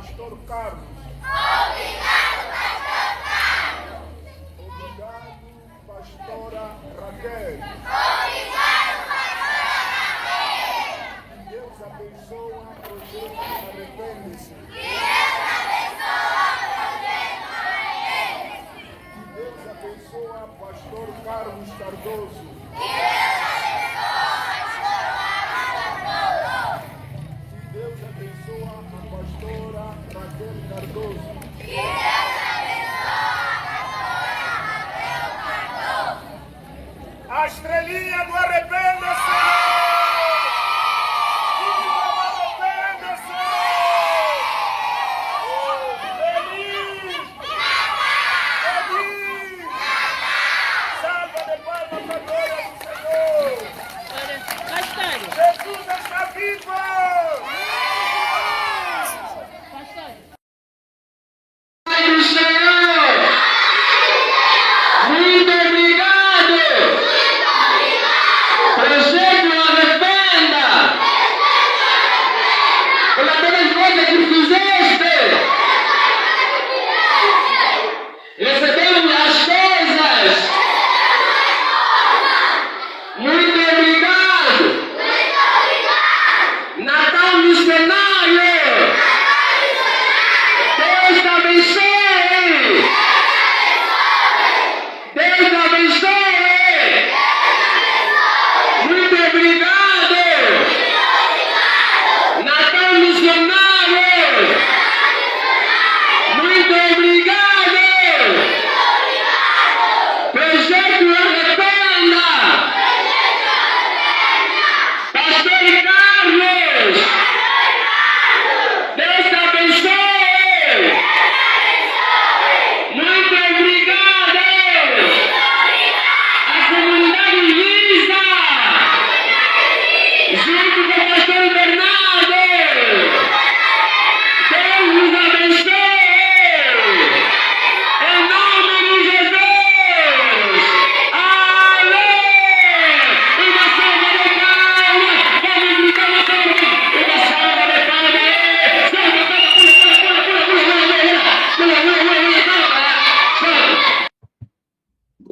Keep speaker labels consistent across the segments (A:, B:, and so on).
A: Pastor Carlos. Obrigado, Pastora Raquel. Deus abençoe o projeto Arrepende-se. Deus abençoe o Pastor Carlos Cardoso. Deus abençoe a Pastora Raquel Cardoso. A estrelinha do Arrependa-se!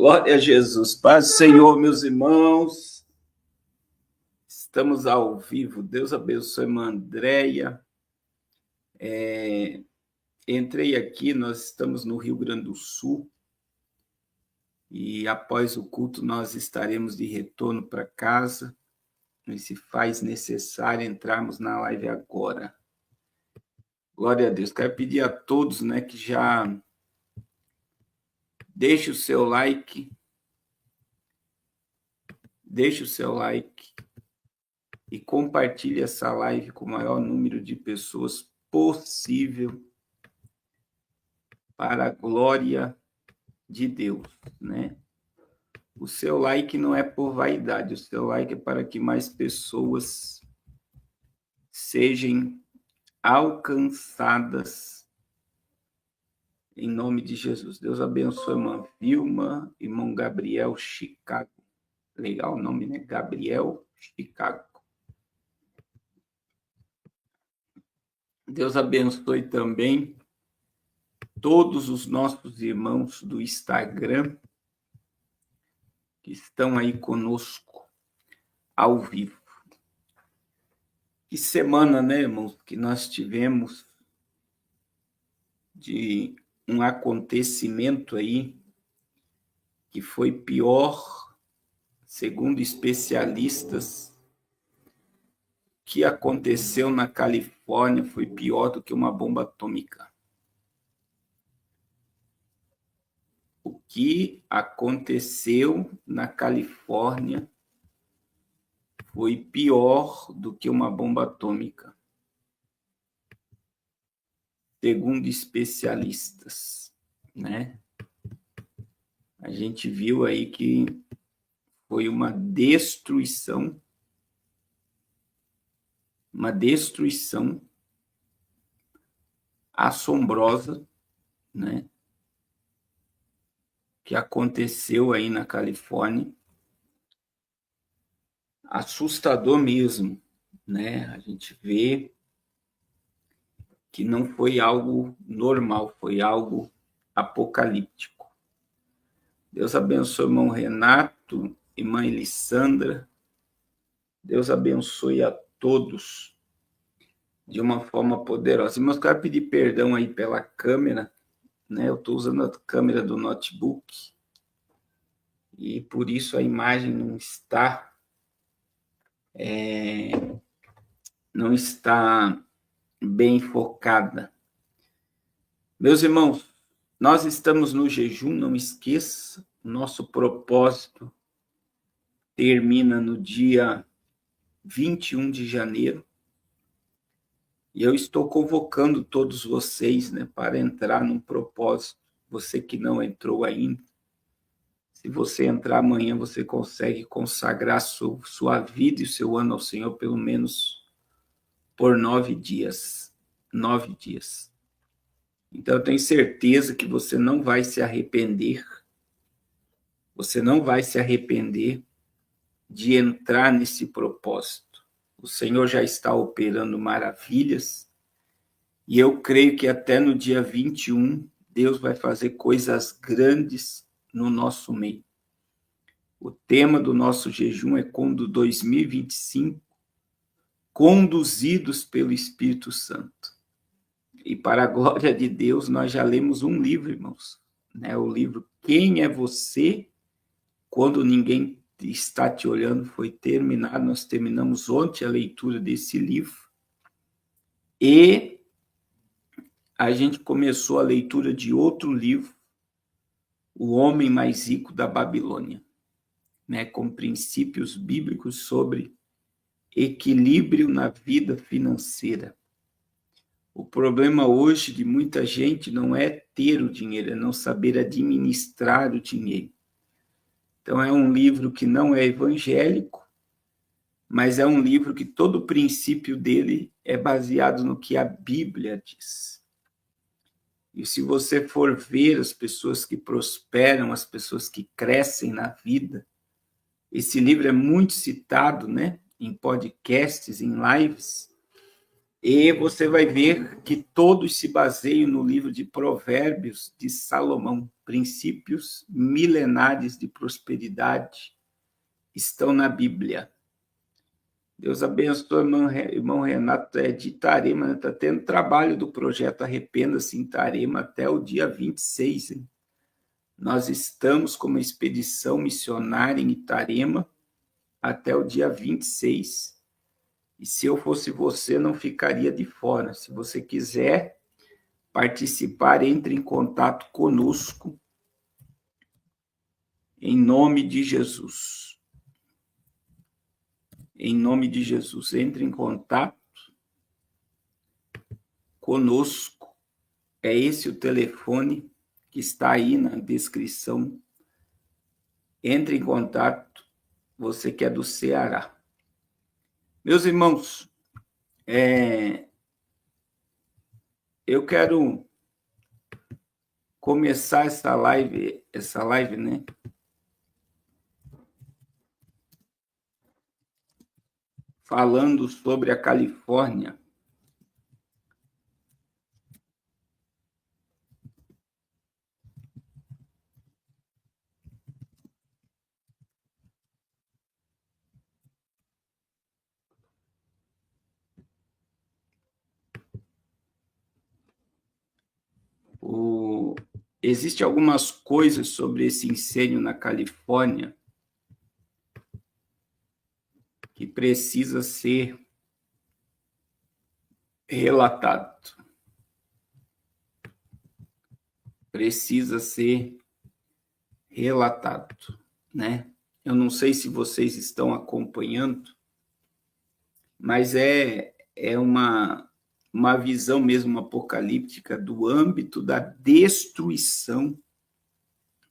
B: Glória a Jesus. Paz do Senhor, meus irmãos. Estamos ao vivo. Deus abençoe, irmã Andréia. Entrei aqui, nós estamos no Rio Grande do Sul e após o culto nós estaremos de retorno para casa, mas se faz necessário entrarmos na live agora. Glória a Deus. Quero pedir a todos, que já deixe o seu like, e compartilhe essa live com o maior número de pessoas possível para a glória de Deus, O seu like não é por vaidade, o seu like é para que mais pessoas sejam alcançadas em nome de Jesus. Deus abençoe, irmã Vilma, irmão Gabriel Chicago. Legal o nome, Gabriel Chicago. Deus abençoe também todos os nossos irmãos do Instagram que estão aí conosco ao vivo. Que semana, irmãos, que nós tivemos de um acontecimento aí que foi pior, segundo especialistas, que aconteceu na Califórnia foi pior do que uma bomba atômica. O que aconteceu na Califórnia foi pior do que uma bomba atômica, segundo especialistas, A gente viu aí que foi uma destruição assombrosa, que aconteceu aí na Califórnia. Assustador mesmo, A gente vê que não foi algo normal, foi algo apocalíptico. Deus abençoe o irmão Renato, irmã Elissandra. Deus abençoe a todos de uma forma poderosa. Irmãos, quero pedir perdão aí pela câmera, né? Eu estou usando a câmera do notebook e por isso a imagem não está bem focada. Meus irmãos, nós estamos no jejum, não esqueça, nosso propósito termina no dia 21 de janeiro, e eu estou convocando todos vocês, né, para entrar num propósito. Você que não entrou ainda, se você entrar amanhã, você consegue consagrar sua vida e o seu ano ao Senhor, pelo menos por 9 dias. 9 dias. Então, eu tenho certeza que você não vai se arrepender. Você não vai se arrepender de entrar nesse propósito. O Senhor já está operando maravilhas, e eu creio que até no dia 21, Deus vai fazer coisas grandes no nosso meio. O tema do nosso jejum é Quando 2025, conduzidos pelo Espírito Santo. E para a glória de Deus, nós já lemos um livro, irmãos, né? O livro Quem é Você Quando Ninguém Está Te Olhando foi terminado. Nós terminamos ontem a leitura desse livro. E a gente começou a leitura de outro livro, O Homem Mais Rico da Babilônia, né? Com princípios bíblicos sobre equilíbrio na vida financeira. O problema hoje de muita gente não é ter o dinheiro, é não saber administrar o dinheiro. Então, é um livro que não é evangélico, mas é um livro que todo o princípio dele é baseado no que a Bíblia diz. E se você for ver as pessoas que prosperam, as pessoas que crescem na vida, esse livro é muito citado, né, em podcasts, em lives, e você vai ver que todos se baseiam no livro de Provérbios de Salomão. Princípios milenares de prosperidade estão na Bíblia. Deus abençoe o irmão Renato, de Itarema, está tendo trabalho do projeto Arrependa-se em Itarema até o dia 26. Hein? Nós estamos com uma expedição missionária em Itarema até o dia 26. E se eu fosse você, não ficaria de fora. Se você quiser participar, entre em contato conosco, em nome de Jesus. Em nome de Jesus, entre em contato conosco. É esse o telefone que está aí na descrição. Entre em contato, você que é do Ceará. Meus irmãos, eu quero começar essa live, né? Falando sobre a Califórnia. Existem algumas coisas sobre esse incêndio na Califórnia que precisa ser relatado. Precisa ser relatado, né? Eu não sei se vocês estão acompanhando, mas é uma visão mesmo apocalíptica do âmbito da destruição.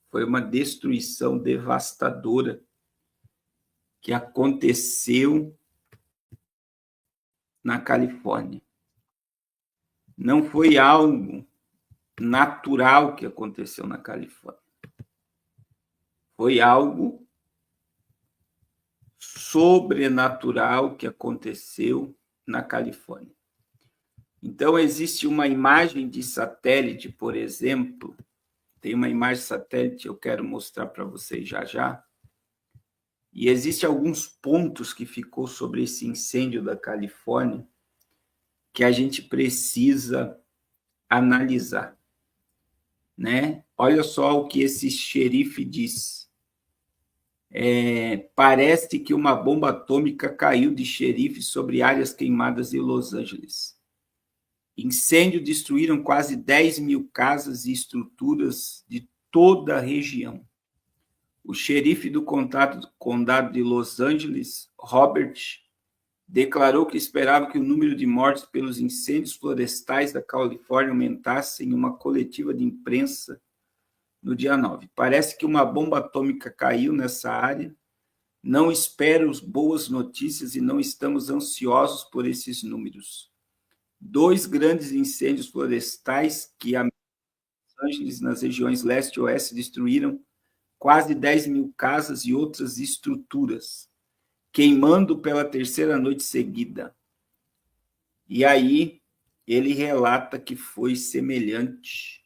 B: Foi uma destruição devastadora que aconteceu na Califórnia. Não foi algo natural que aconteceu na Califórnia. Foi algo sobrenatural que aconteceu na Califórnia. Então, existe uma imagem de satélite, por exemplo, tem uma imagem de satélite, eu quero mostrar para vocês já já, e existem alguns pontos que ficou sobre esse incêndio da Califórnia que a gente precisa analisar, né? Olha só o que esse xerife diz. Parece que uma bomba atômica caiu de xerife sobre áreas queimadas de Los Angeles. Incêndio destruíram quase 10 mil casas e estruturas de toda a região. O xerife do condado de Los Angeles, Robert, declarou que esperava que o número de mortes pelos incêndios florestais da Califórnia aumentasse em uma coletiva de imprensa no dia 9. Parece que uma bomba atômica caiu nessa área. Não espero boas notícias e não estamos ansiosos por esses números. 2 grandes incêndios florestais que a Los Angeles, nas regiões leste e oeste, destruíram quase 10 mil casas e outras estruturas, queimando pela terceira noite seguida. E aí ele relata que foi semelhante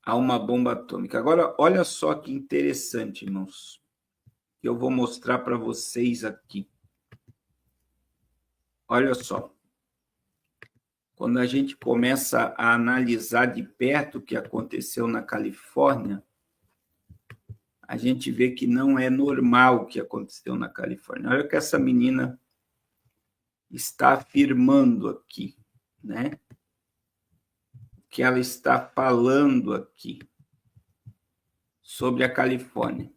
B: a uma bomba atômica. Agora, olha só que interessante, irmãos, que eu vou mostrar para vocês aqui. Olha só. Quando a gente começa a analisar de perto o que aconteceu na Califórnia, a gente vê que não é normal o que aconteceu na Califórnia. Olha o que essa menina está afirmando aqui, né? O que ela está falando aqui sobre a Califórnia.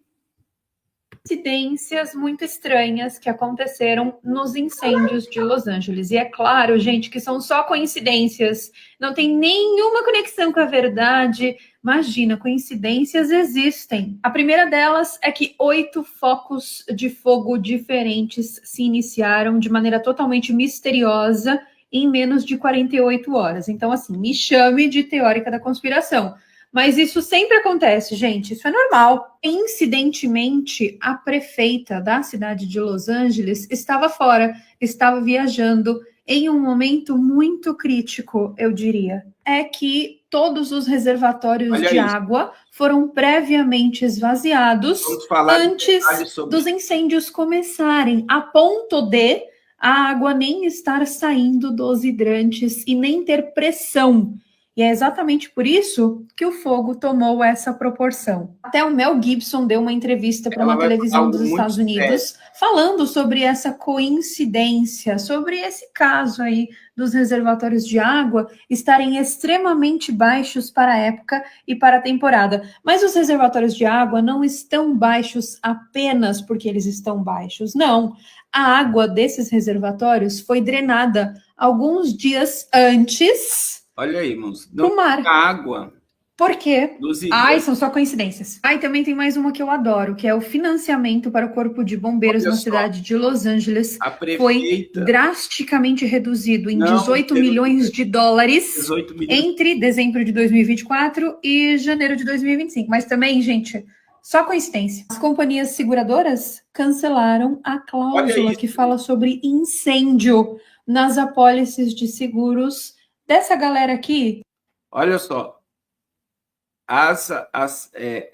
C: Coincidências muito estranhas que aconteceram nos incêndios de Los Angeles. E é claro, gente, que são só coincidências, não tem nenhuma conexão com a verdade. Imagina, coincidências existem. A primeira delas é que 8 focos de fogo diferentes se iniciaram de maneira totalmente misteriosa em menos de 48 horas. Então, assim, me chame de teórica da conspiração. Mas isso sempre acontece, gente, isso é normal. Incidentemente, a prefeita da cidade de Los Angeles estava fora, estava viajando em um momento muito crítico, eu diria. É que todos os reservatórios de água foram previamente esvaziados antes dos incêndios começarem, a ponto de a água nem estar saindo dos hidrantes e nem ter pressão. E é exatamente por isso que o fogo tomou essa proporção. Até o Mel Gibson deu uma entrevista para uma televisão dos Estados Unidos falando sobre essa coincidência, sobre esse caso aí dos reservatórios de água estarem extremamente baixos para a época e para a temporada. Mas os reservatórios de água não estão baixos apenas porque eles estão baixos, não. A água desses reservatórios foi drenada alguns dias antes.
B: Olha aí, irmãos. Não
C: mar.
B: Água.
C: Por quê? Ai, são só coincidências. Ai, também tem mais uma que eu adoro, que é o financiamento para o Corpo de Bombeiros na cidade de Los Angeles. Foi drasticamente reduzido em 18 milhões de dólares entre dezembro de 2024 e janeiro de 2025. Mas também, gente, só coincidência. As companhias seguradoras cancelaram a cláusula que fala sobre incêndio nas apólices de seguros dessa galera aqui.
B: Olha só,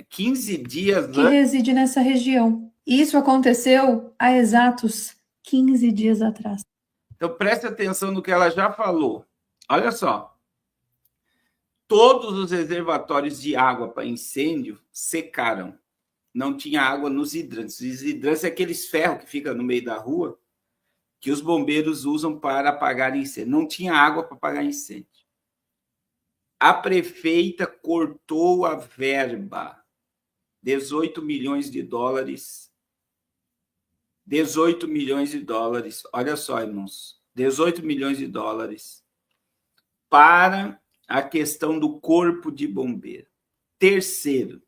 B: 15 dias
C: que reside nessa região. E isso aconteceu há exatos 15 dias atrás.
B: Então, preste atenção no que ela já falou. Olha só. Todos os reservatórios de água para incêndio secaram. Não tinha água nos hidrantes. Os hidrantes é aqueles ferros que ficam no meio da rua que os bombeiros usam para apagar incêndio. Não tinha água para apagar incêndio. A prefeita cortou a verba, 18 milhões de dólares. 18 milhões de dólares, olha só, irmãos, 18 milhões de dólares para a questão do corpo de bombeiro. Terceiro,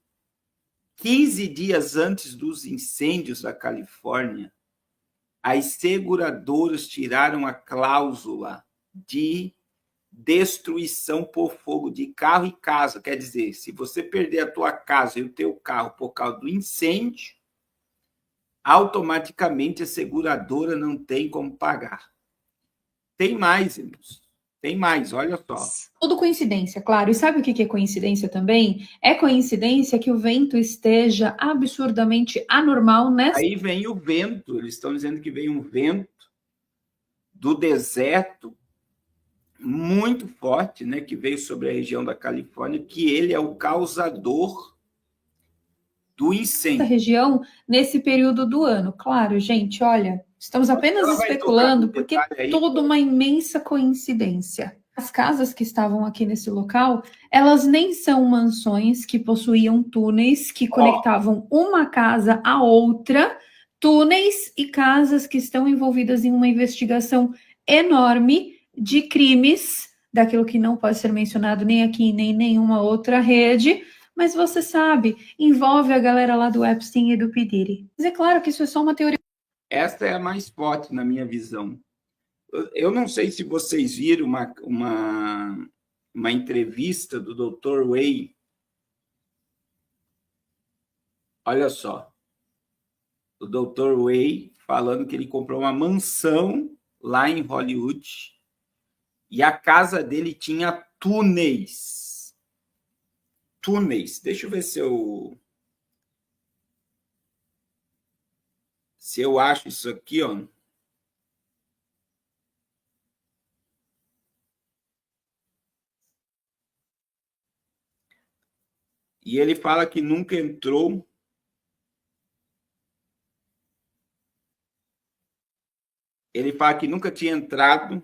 B: 15 dias antes dos incêndios da Califórnia, as seguradoras tiraram a cláusula de destruição por fogo de carro e casa. Quer dizer, se você perder a tua casa e o teu carro por causa do incêndio, automaticamente a seguradora não tem como pagar. Tem mais, irmãos. Tem mais, olha só.
C: Tudo coincidência, claro. E sabe o que é coincidência também? É coincidência que o vento esteja absurdamente anormal nessa.
B: Aí vem o vento, eles estão dizendo que vem um vento do deserto muito forte, né, que veio sobre a região da Califórnia, que ele é o causador do incêndio.
C: Região nesse período do ano. Claro, gente, olha, estamos apenas especulando porque é toda uma imensa coincidência. As casas que estavam aqui nesse local, elas nem são mansões que possuíam túneis que conectavam uma casa à outra, túneis e casas que estão envolvidas em uma investigação enorme de crimes, daquilo que não pode ser mencionado nem aqui nem em nenhuma outra rede. Mas você sabe, envolve a galera lá do Epstein e do P. Diddy. Mas é claro que isso é só uma teoria.
B: Esta é a mais forte na minha visão. Eu não sei se vocês viram uma entrevista do Dr. Way. Olha só. O Dr. Way falando que ele comprou uma mansão lá em Hollywood e a casa dele tinha túneis. Túneis. Deixa eu ver se eu acho isso aqui, ó. E ele fala que nunca entrou. Ele fala que nunca tinha entrado.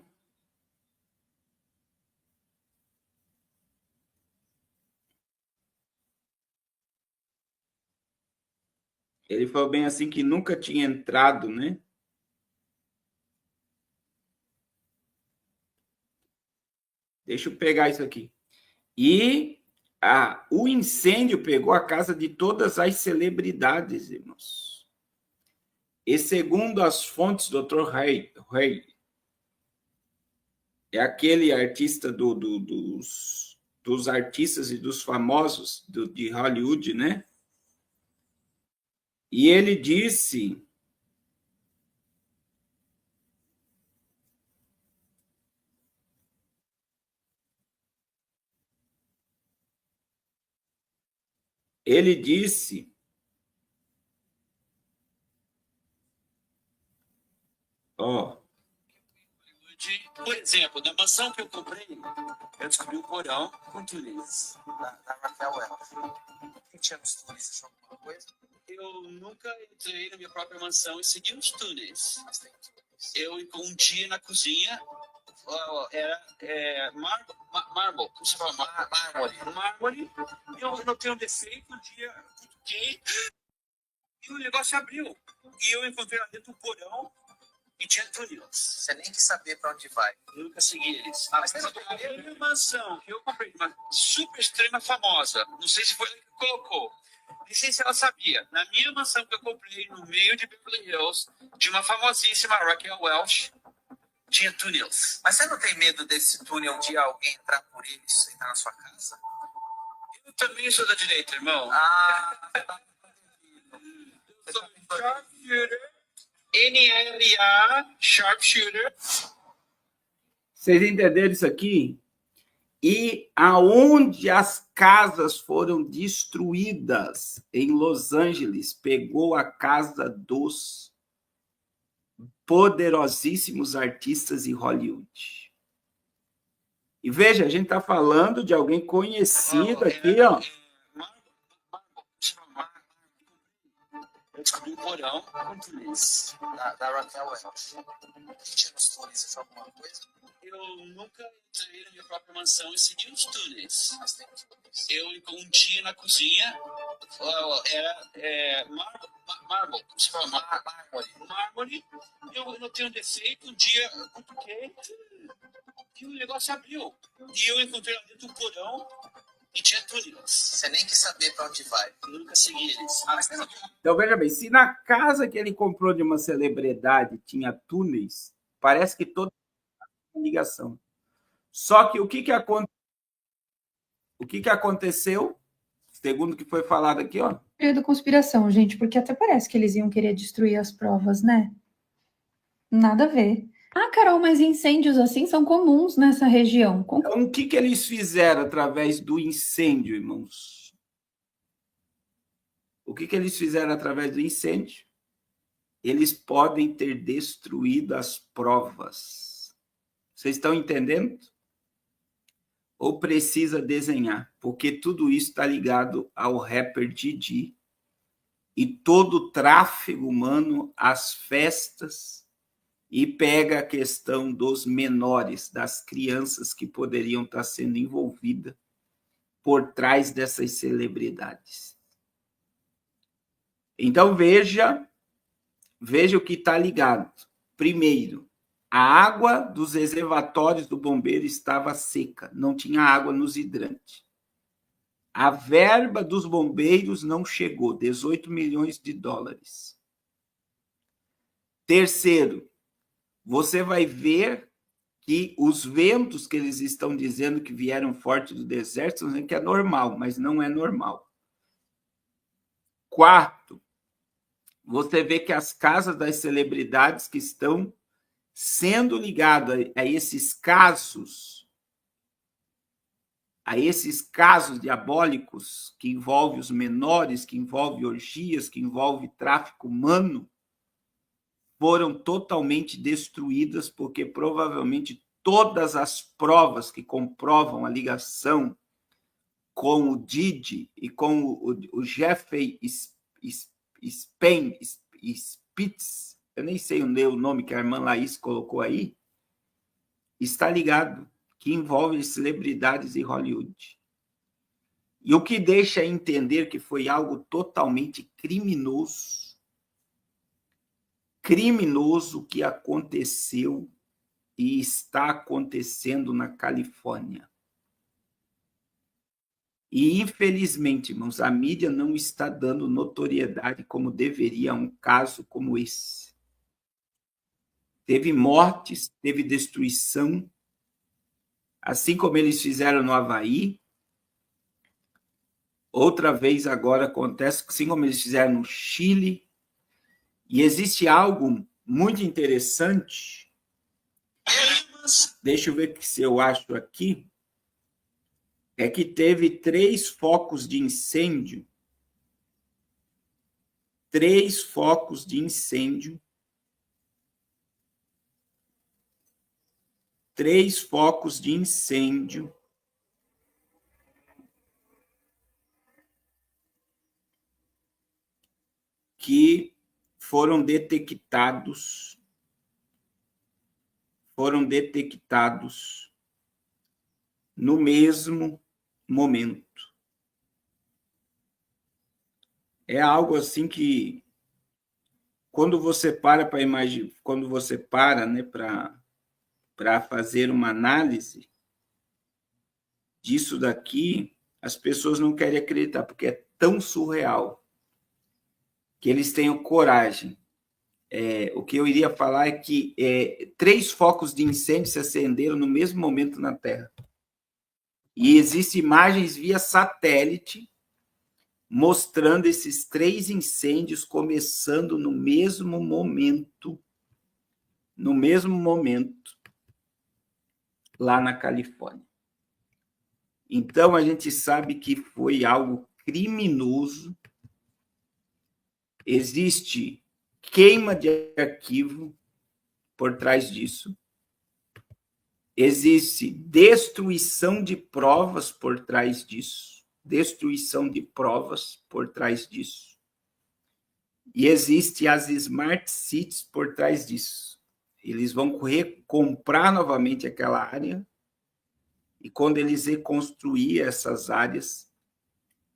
B: Ele falou bem assim que nunca tinha entrado, né? Deixa eu pegar isso aqui. E o incêndio pegou a casa de todas as celebridades, irmãos. E segundo as fontes, Dr. Ray é aquele artista dos artistas e dos famosos de Hollywood, né? E ele disse ó,
D: por exemplo, na mansão que eu comprei, eu descobri um porão com túneis.
E: Da Raquel Welch. O que tinha nos túneis? Achou alguma coisa?
D: Eu nunca entrei na minha própria mansão e segui os túneis.
E: Mas tem túneis.
D: Eu, um dia na cozinha, era mármore, como se fala? Mármore. Eu notei um defeito, um dia cutuquei e o negócio abriu. E eu encontrei lá dentro um porão e tinha túneis.
E: Você nem quis saber pra onde vai.
D: Eu nunca segui eles.
E: Mas tem
D: A minha mansão que eu comprei, uma super extrema famosa, não sei se foi ela que colocou, nem sei se ela sabia. Na minha mansão que eu comprei no meio de Beverly Hills, de uma famosíssima Raquel Welch, tinha túneis.
E: Mas você não tem medo desse túnel um dia alguém entrar por ele e entrar na sua casa?
D: Eu também sou da direita, irmão. Eu sou sharpshooter. NRA, sharpshooter.
B: vocês entenderam isso aqui? E aonde as casas foram destruídas em Los Angeles, pegou a casa dos poderosíssimos artistas de Hollywood. E veja, a gente está falando de alguém conhecido aqui, ó.
D: Eu descobri um porão com túneis.
E: Da Raquel Welch. O que tinha nos túneis? Achou alguma coisa?
D: Eu nunca entrei na minha própria mansão e segui os túneis.
E: Mas tem túneis.
D: Eu, um dia na cozinha, era mármore, como se fala? Mármore. Eu notei um defeito, um dia cutuquei e o negócio abriu. E eu encontrei lá dentro um porão e tinha túneis.
E: Você nem quis saber pra onde vai.
D: Eu nunca segui eles.
B: Então, veja bem, se na casa que ele comprou de uma celebridade tinha túneis, parece que toda ligação. Só que o que aconteceu, segundo o que foi falado aqui, ó.
C: Teoria da conspiração, gente, porque até parece que eles iam querer destruir as provas, né? Nada a ver. Ah, Carol, mas incêndios assim são comuns nessa região.
B: Então, o que eles fizeram através do incêndio, irmãos? O que eles fizeram através do incêndio? Eles podem ter destruído as provas. Vocês estão entendendo? Ou precisa desenhar? Porque tudo isso está ligado ao rapper Didi e todo o tráfego humano, as festas, e pega a questão dos menores, das crianças que poderiam estar sendo envolvidas por trás dessas celebridades. Então, veja o que está ligado. Primeiro, a água dos reservatórios do bombeiro estava seca, não tinha água nos hidrantes. A verba dos bombeiros não chegou, 18 milhões de dólares. Terceiro, você vai ver que os ventos que eles estão dizendo que vieram forte do deserto, estão dizendo que é normal, mas não é normal. Quarto, você vê que as casas das celebridades que estão sendo ligadas a esses casos diabólicos que envolvem os menores, que envolvem orgias, que envolvem tráfico humano, foram totalmente destruídas, porque provavelmente todas as provas que comprovam a ligação com o Didi e com o Jeffrey Spitz, eu nem sei o nome que a irmã Laís colocou aí, está ligado, que envolve celebridades em Hollywood. E o que deixa entender que foi algo totalmente criminoso que aconteceu e está acontecendo na Califórnia. E, infelizmente, irmãos, a mídia não está dando notoriedade como deveria a um caso como esse. Teve mortes, teve destruição, assim como eles fizeram no Havaí. Outra vez agora acontece, assim como eles fizeram no Chile. E existe algo muito interessante. Deixa eu ver se eu acho aqui. É que teve 3 focos de incêndio. 3 focos de incêndio. 3 focos de incêndio que foram detectados no mesmo momento. É algo assim que, quando você para para imaginar, quando você para, né, para fazer uma análise disso daqui, as pessoas não querem acreditar, porque é tão surreal que eles tenham coragem. O que eu iria falar é que 3 focos de incêndio se acenderam no mesmo momento na Terra. E existem imagens via satélite mostrando esses 3 incêndios começando no mesmo momento, lá na Califórnia. Então, a gente sabe que foi algo criminoso. Existe queima de arquivo por trás disso. Existe destruição de provas por trás disso. E existe as Smart Cities por trás disso. Eles vão recomprar novamente aquela área, e quando eles reconstruírem essas áreas,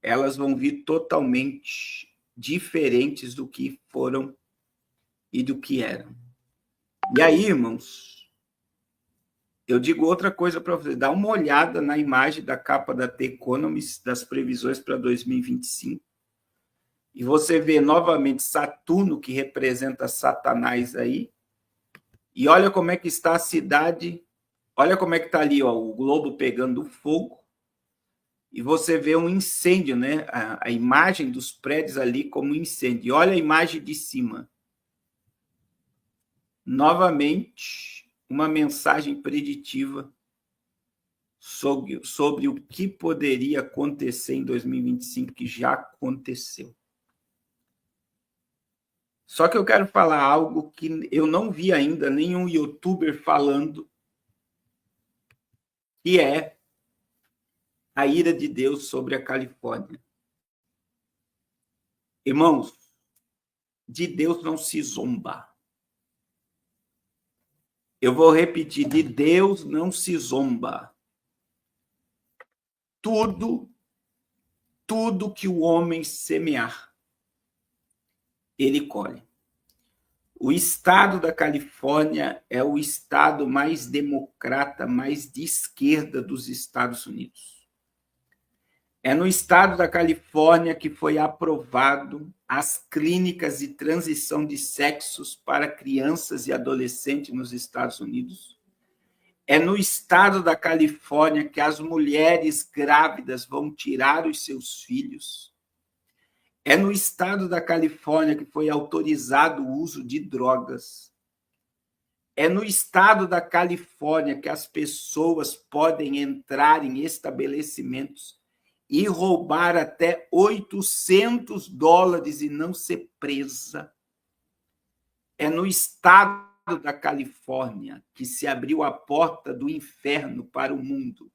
B: elas vão vir totalmente diferentes do que foram e do que eram. E aí, irmãos, eu digo outra coisa para você. Dá uma olhada na imagem da capa da The Economist, das previsões para 2025, e você vê novamente Saturno, que representa Satanás aí, e olha como é que está a cidade, olha como é que está ali, ó, o globo pegando fogo, e você vê um incêndio, né? A imagem dos prédios ali como incêndio. E olha a imagem de cima. Novamente, uma mensagem preditiva sobre o que poderia acontecer em 2025, que já aconteceu. Só que eu quero falar algo que eu não vi ainda nenhum youtuber falando, que é a ira de Deus sobre a Califórnia. Irmãos, de Deus não se zomba. Eu vou repetir, de Deus não se zomba. Tudo que o homem semear, ele colhe. O estado da Califórnia é o estado mais democrata, mais de esquerda dos Estados Unidos. É no estado da Califórnia que foi aprovado as clínicas de transição de sexos para crianças e adolescentes nos Estados Unidos. É no estado da Califórnia que as mulheres grávidas vão tirar os seus filhos. É no estado da Califórnia que foi autorizado o uso de drogas. É no estado da Califórnia que as pessoas podem entrar em estabelecimentos e roubar até $800 e não ser presa. É no estado da Califórnia que se abriu a porta do inferno para o mundo,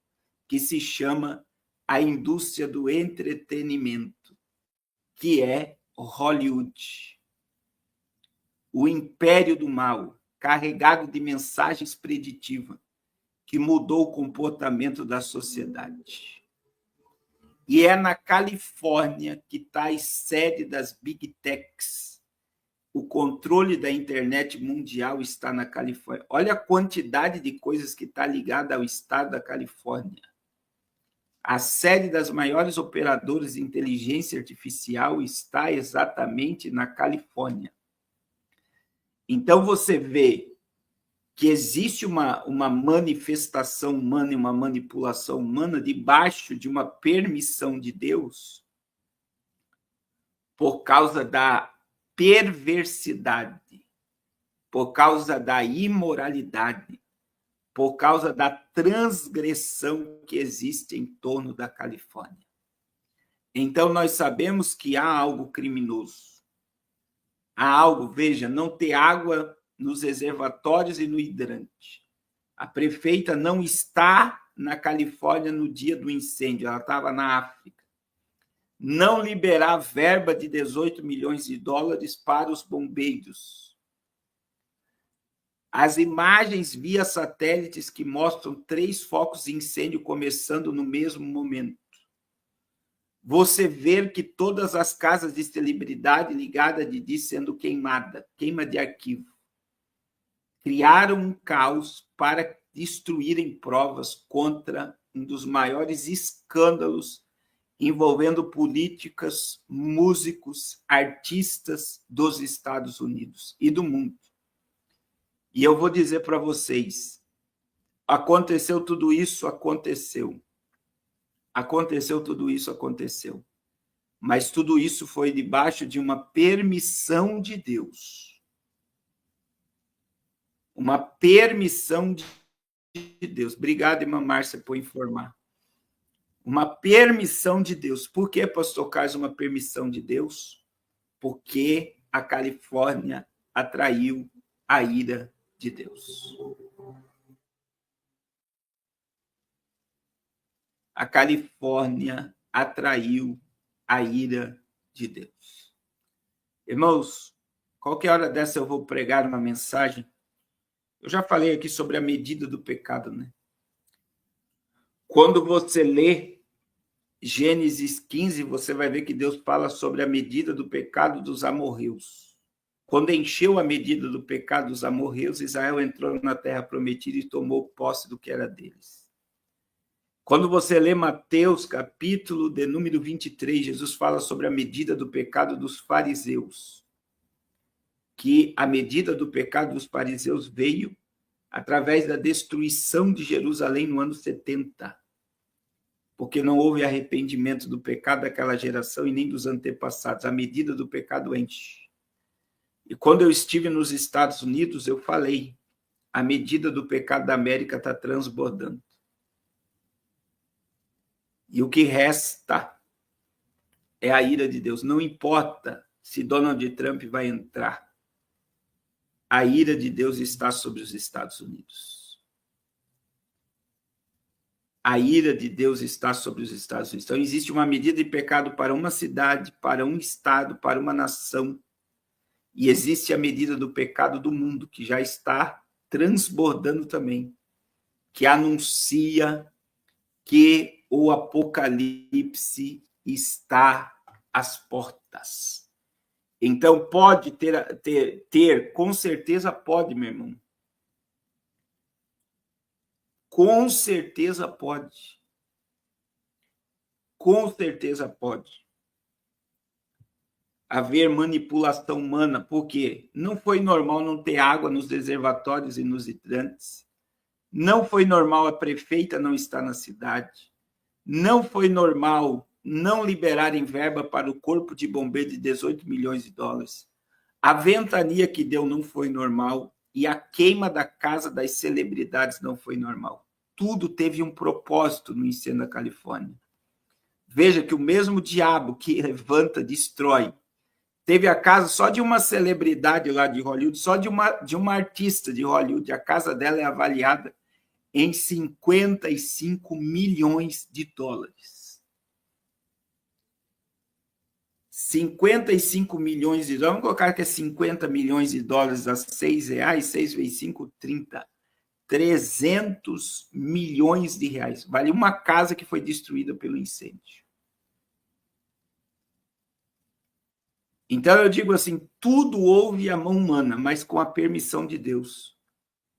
B: que se chama a indústria do entretenimento, que é Hollywood. O império do mal, carregado de mensagens preditivas, que mudou o comportamento da sociedade. E é na Califórnia que está a sede das Big Techs. O controle da internet mundial está na Califórnia. Olha a quantidade de coisas que está ligada ao estado da Califórnia. A sede das maiores operadoras de inteligência artificial está exatamente na Califórnia. Então, você vê que existe uma manifestação humana e uma manipulação humana debaixo de uma permissão de Deus por causa da perversidade, por causa da imoralidade, por causa da transgressão que existe em torno da Califórnia. Então, nós sabemos que há algo criminoso. Há algo, veja, não ter água nos reservatórios e no hidrante. A prefeita não está na Califórnia no dia do incêndio, ela estava na África. Não liberar verba de $18 milhões para os bombeiros. As imagens via satélites que mostram 3 focos de incêndio começando no mesmo momento. Você vê que todas as casas de celebridade ligadas a Didi sendo queimada, queima de arquivo. Criaram um caos para destruírem provas contra um dos maiores escândalos envolvendo políticas, músicos, artistas dos Estados Unidos e do mundo. E eu vou dizer para vocês, aconteceu tudo isso, aconteceu. Aconteceu tudo isso, aconteceu. Mas tudo isso foi debaixo de uma permissão de Deus. Uma permissão de Deus. Obrigado, irmã Márcia, por informar. Uma permissão de Deus. Por que, pastor Carlos, uma permissão de Deus? Porque a Califórnia atraiu a ira de Deus. A Califórnia atraiu a ira de Deus. Irmãos, qualquer hora dessa eu vou pregar uma mensagem. Eu já falei aqui sobre a medida do pecado, né? Quando você lê Gênesis 15, você vai ver que Deus fala sobre a medida do pecado dos amorreus. Quando encheu a medida do pecado dos amorreus, Israel entrou na terra prometida e tomou posse do que era deles. Quando você lê Mateus, capítulo de número 23, Jesus fala sobre a medida do pecado dos fariseus. Que a medida do pecado dos fariseus veio através da destruição de Jerusalém no ano 70. Porque não houve arrependimento do pecado daquela geração e nem dos antepassados. A medida do pecado enche. E quando eu estive nos Estados Unidos, eu falei, a medida do pecado da América está transbordando. E o que resta é a ira de Deus. Não importa se Donald Trump vai entrar. A ira de Deus está sobre os Estados Unidos. A ira de Deus está sobre os Estados Unidos. Então, existe uma medida de pecado para uma cidade, para um estado, para uma nação. E existe a medida do pecado do mundo, que já está transbordando também, que anuncia que o apocalipse está às portas. Então, pode ter, com certeza pode, meu irmão. Com certeza pode. Com certeza pode haver manipulação humana, porque não foi normal não ter água nos reservatórios e nos hidrantes. Não foi normal a prefeita não estar na cidade. Não foi normal não liberarem verba para o corpo de bombeiro de 18 milhões de dólares. A ventania que deu não foi normal e a queima da casa das celebridades não foi normal. Tudo teve um propósito no incêndio da Califórnia. Veja que o mesmo diabo que levanta, destrói. Teve a casa só de uma celebridade lá de Hollywood, só de uma artista de Hollywood. A casa dela é avaliada em 55 milhões de dólares. 55 milhões de dólares. Vamos colocar que é 50 milhões de dólares a R$6, 6 vezes 5, 30. 300 milhões de reais. Vale uma casa que foi destruída pelo incêndio. Então eu digo assim, tudo houve a mão humana, mas com a permissão de Deus.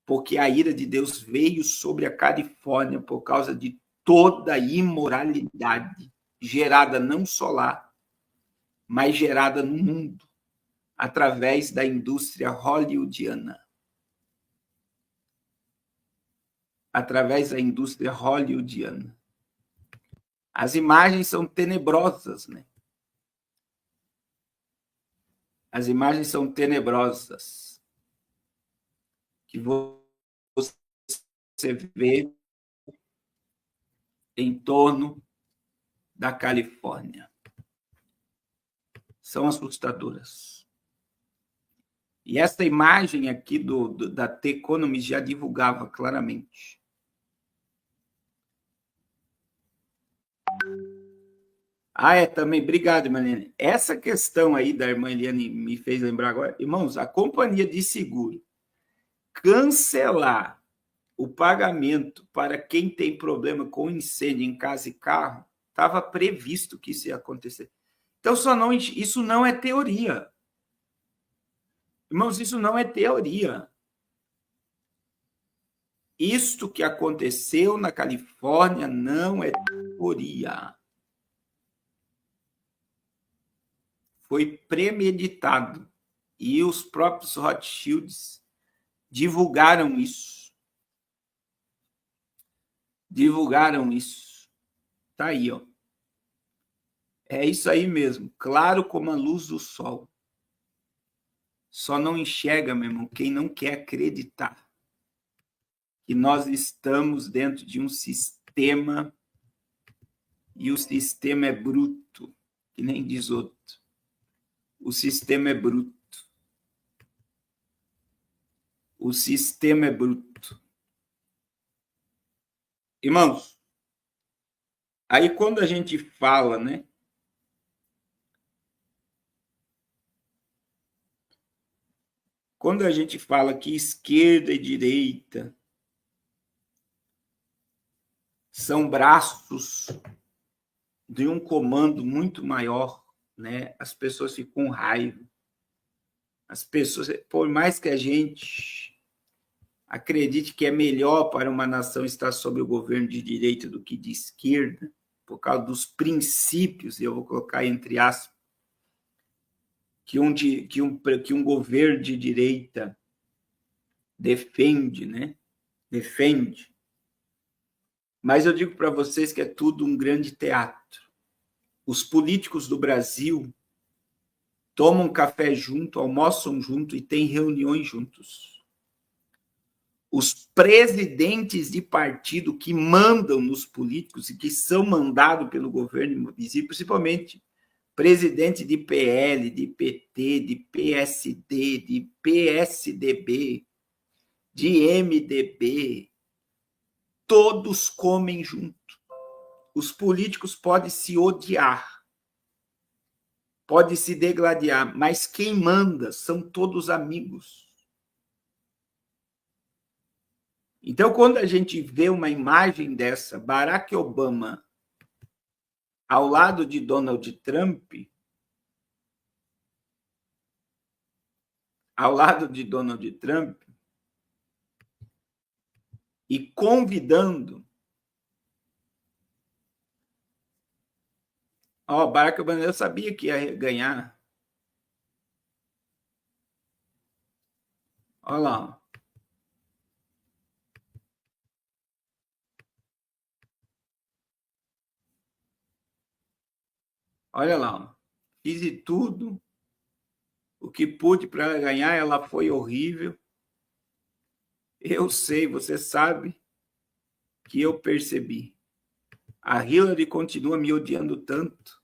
B: Porque a ira de Deus veio sobre a Califórnia por causa de toda a imoralidade gerada não só lá, mas gerada no mundo, através da indústria hollywoodiana. Através da indústria hollywoodiana. As imagens são tenebrosas, né? As imagens são tenebrosas. Que você vê em torno da Califórnia. São assustadoras. E essa imagem aqui da The Economist já divulgava claramente. Também, obrigado, Marlene. Essa questão aí da irmã Eliane me fez lembrar agora. Irmãos, a companhia de seguro cancelar o pagamento para quem tem problema com incêndio em casa e carro, estava previsto que isso ia acontecer. Então, isso não é teoria. Irmãos, isso não é teoria. Isto que aconteceu na Califórnia não é teoria. Foi premeditado. E os próprios Rothschilds divulgaram isso. Divulgaram isso. Está aí, ó. É isso aí mesmo. Claro como a luz do sol. Só não enxerga, meu irmão, quem não quer acreditar que nós estamos dentro de um sistema e o sistema é bruto, que nem diz outro. O sistema é bruto. O sistema é bruto. Irmãos, aí quando a gente fala, né? Quando a gente fala que esquerda e direita são braços de um comando muito maior, né? As pessoas ficam com raiva. As pessoas, por mais que a gente acredite que é melhor para uma nação estar sob o governo de direita do que de esquerda, por causa dos princípios, e eu vou colocar entre aspas, que um governo de direita defende, né? Defende. Mas eu digo para vocês que é tudo um grande teatro. Os políticos do Brasil tomam café junto, almoçam junto e têm reuniões juntos. os presidentes de partido que mandam nos políticos e que são mandados pelo governo invisível, principalmente presidente de PL, de PT, de PSD, de PSDB, de MDB, todos comem junto. Os políticos podem se odiar, podem se degladiar, mas quem manda são todos amigos. Então, quando a gente vê uma imagem dessa, Barack Obama ao lado de Donald Trump, e convidando, Barack Obama, eu sabia que ia ganhar. Olha lá. Olha lá. Fiz de tudo o que pude para ela ganhar, ela foi horrível. Eu sei, você sabe que eu percebi. A Hillary continua me odiando tanto.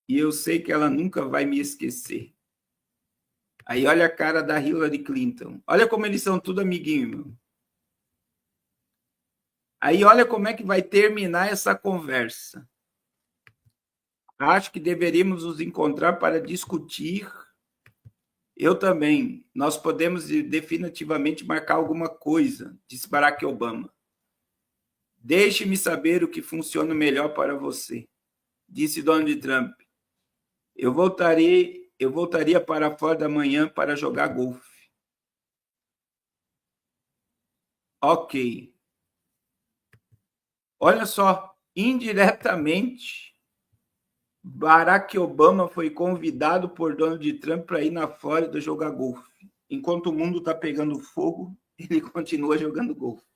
B: E eu sei que ela nunca vai me esquecer. Aí olha a cara da Hillary Clinton. Olha como eles são tudo amiguinho, meu. Aí olha como é que vai terminar essa conversa. Acho que deveríamos nos encontrar para discutir. Eu também. Nós podemos definitivamente marcar alguma coisa, disse Barack Obama. Deixe-me saber o que funciona melhor para você, disse Donald Trump. Eu voltaria para fora da manhã para jogar golfe. Ok. Olha só, indiretamente, Barack Obama foi convidado por Donald Trump para ir na Flórida jogar golfe. Enquanto o mundo está pegando fogo, ele continua jogando golfe.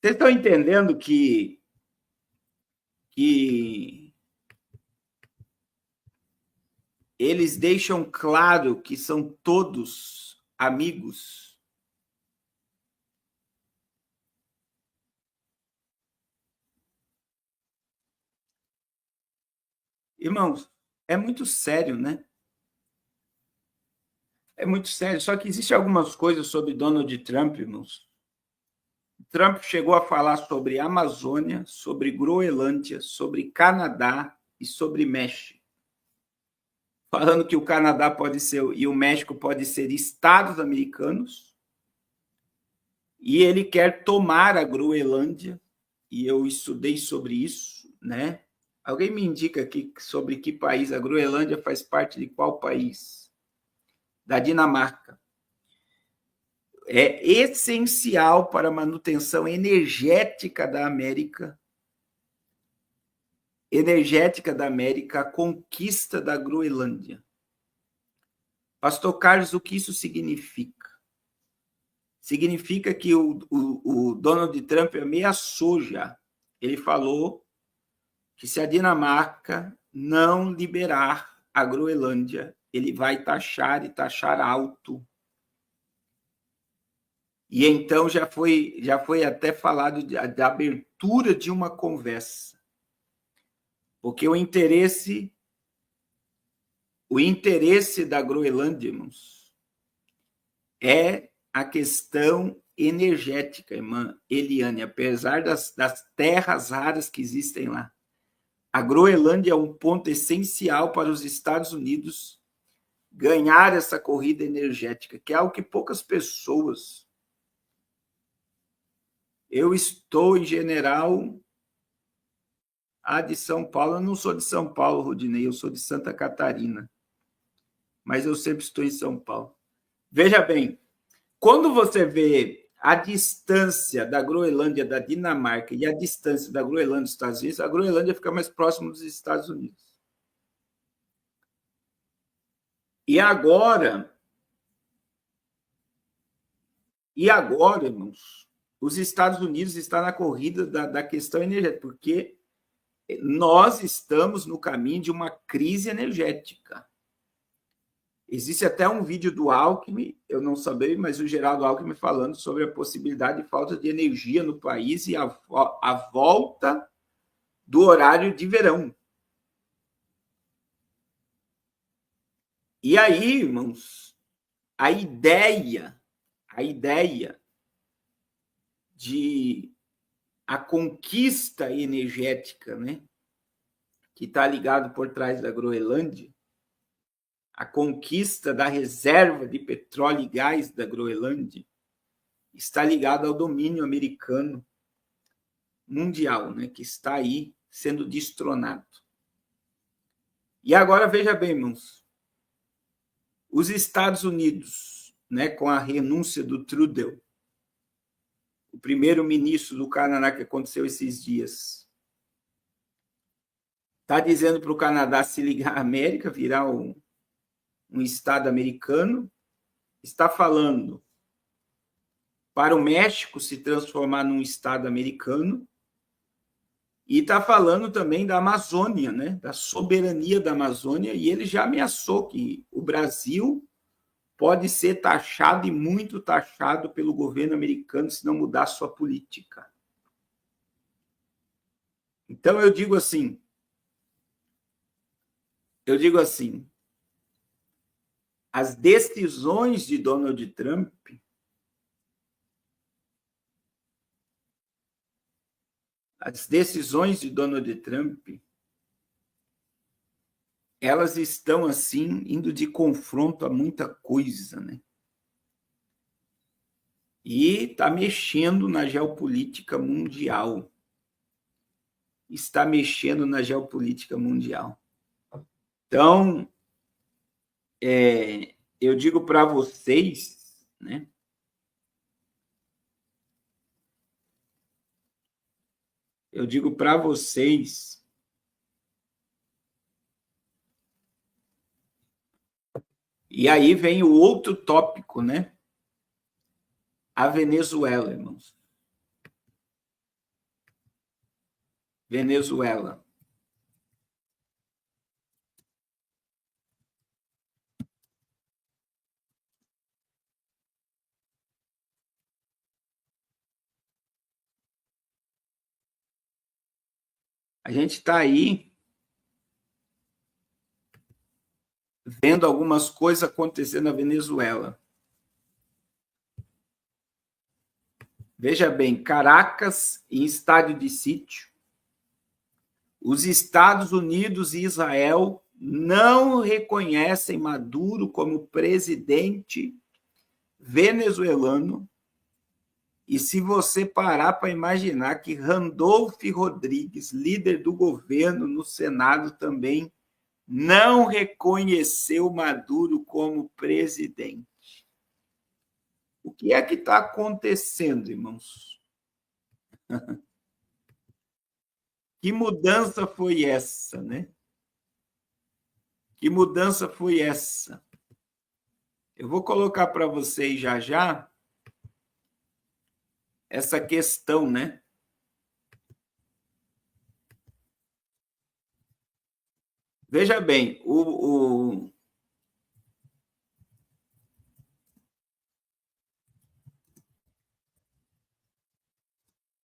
B: Vocês estão entendendo que eles deixam claro que são todos amigos? Irmãos, é muito sério, né? É muito sério. Só que existem algumas coisas sobre Donald Trump, irmãos. Trump chegou a falar sobre Amazônia, sobre Groenlândia, sobre Canadá e sobre México. Falando que o Canadá pode ser e o México pode ser estados americanos. E ele quer tomar a Groenlândia, e eu estudei sobre isso, né? Alguém me indica aqui sobre que país? A Groenlândia faz parte de qual país? Da Dinamarca. É essencial para a manutenção energética da América, a conquista da Groenlândia. Pastor Carlos, o que isso significa? Significa que o Donald Trump ameaçou já. Ele falou que se a Dinamarca não liberar a Groenlândia, ele vai taxar e taxar alto. E então já foi até falado da abertura de uma conversa. Porque o interesse da Groenlândia, irmãos, é a questão energética, irmã Eliane, apesar das terras raras que existem lá. A Groenlândia é um ponto essencial para os Estados Unidos ganhar essa corrida energética, que é algo que poucas pessoas... Eu estou em General de São Paulo. Eu não sou de São Paulo, Rodinei, eu sou de Santa Catarina. Mas eu sempre estou em São Paulo. Veja bem, quando você vê a distância da Groenlândia da Dinamarca e a distância da Groenlândia dos Estados Unidos, a Groenlândia fica mais próxima dos Estados Unidos. E agora, irmãos, os Estados Unidos estão na corrida da questão energética, porque nós estamos no caminho de uma crise energética. Existe até um vídeo do Alckmin, eu não sabia, mas o Geraldo Alckmin falando sobre a possibilidade de falta de energia no país e a volta do horário de verão. E aí, irmãos, a ideia de a conquista energética, né, que está ligado por trás da Groenlândia, a conquista da reserva de petróleo e gás da Groenlândia, está ligada ao domínio americano mundial, né, que está aí sendo destronado. E agora, veja bem, irmãos, os Estados Unidos, né, com a renúncia do Trudeau, o primeiro-ministro do Canadá, que aconteceu esses dias, está dizendo para o Canadá se ligar à América, virar um Estado americano, está falando para o México se transformar num Estado americano, e está falando também da Amazônia, né, da soberania da Amazônia, e ele já ameaçou que o Brasil pode ser taxado, e muito taxado, pelo governo americano se não mudar sua política. Então, eu digo assim, as decisões de Donald Trump elas estão, assim, indo de confronto a muita coisa, né? E está mexendo na geopolítica mundial. Então, eu digo para vocês, né? E aí vem o outro tópico, né? A Venezuela, irmãos. Venezuela. A gente está aí vendo algumas coisas acontecendo na Venezuela. Veja bem, Caracas em estádio de sítio. Os Estados Unidos e Israel não reconhecem Maduro como presidente venezuelano. E se você parar para imaginar que Randolph Rodrigues, líder do governo no Senado, também não reconheceu Maduro como presidente. O que é que está acontecendo, irmãos? Que mudança foi essa, né? Que mudança foi essa? Eu vou colocar para vocês já essa questão, né? Veja bem, o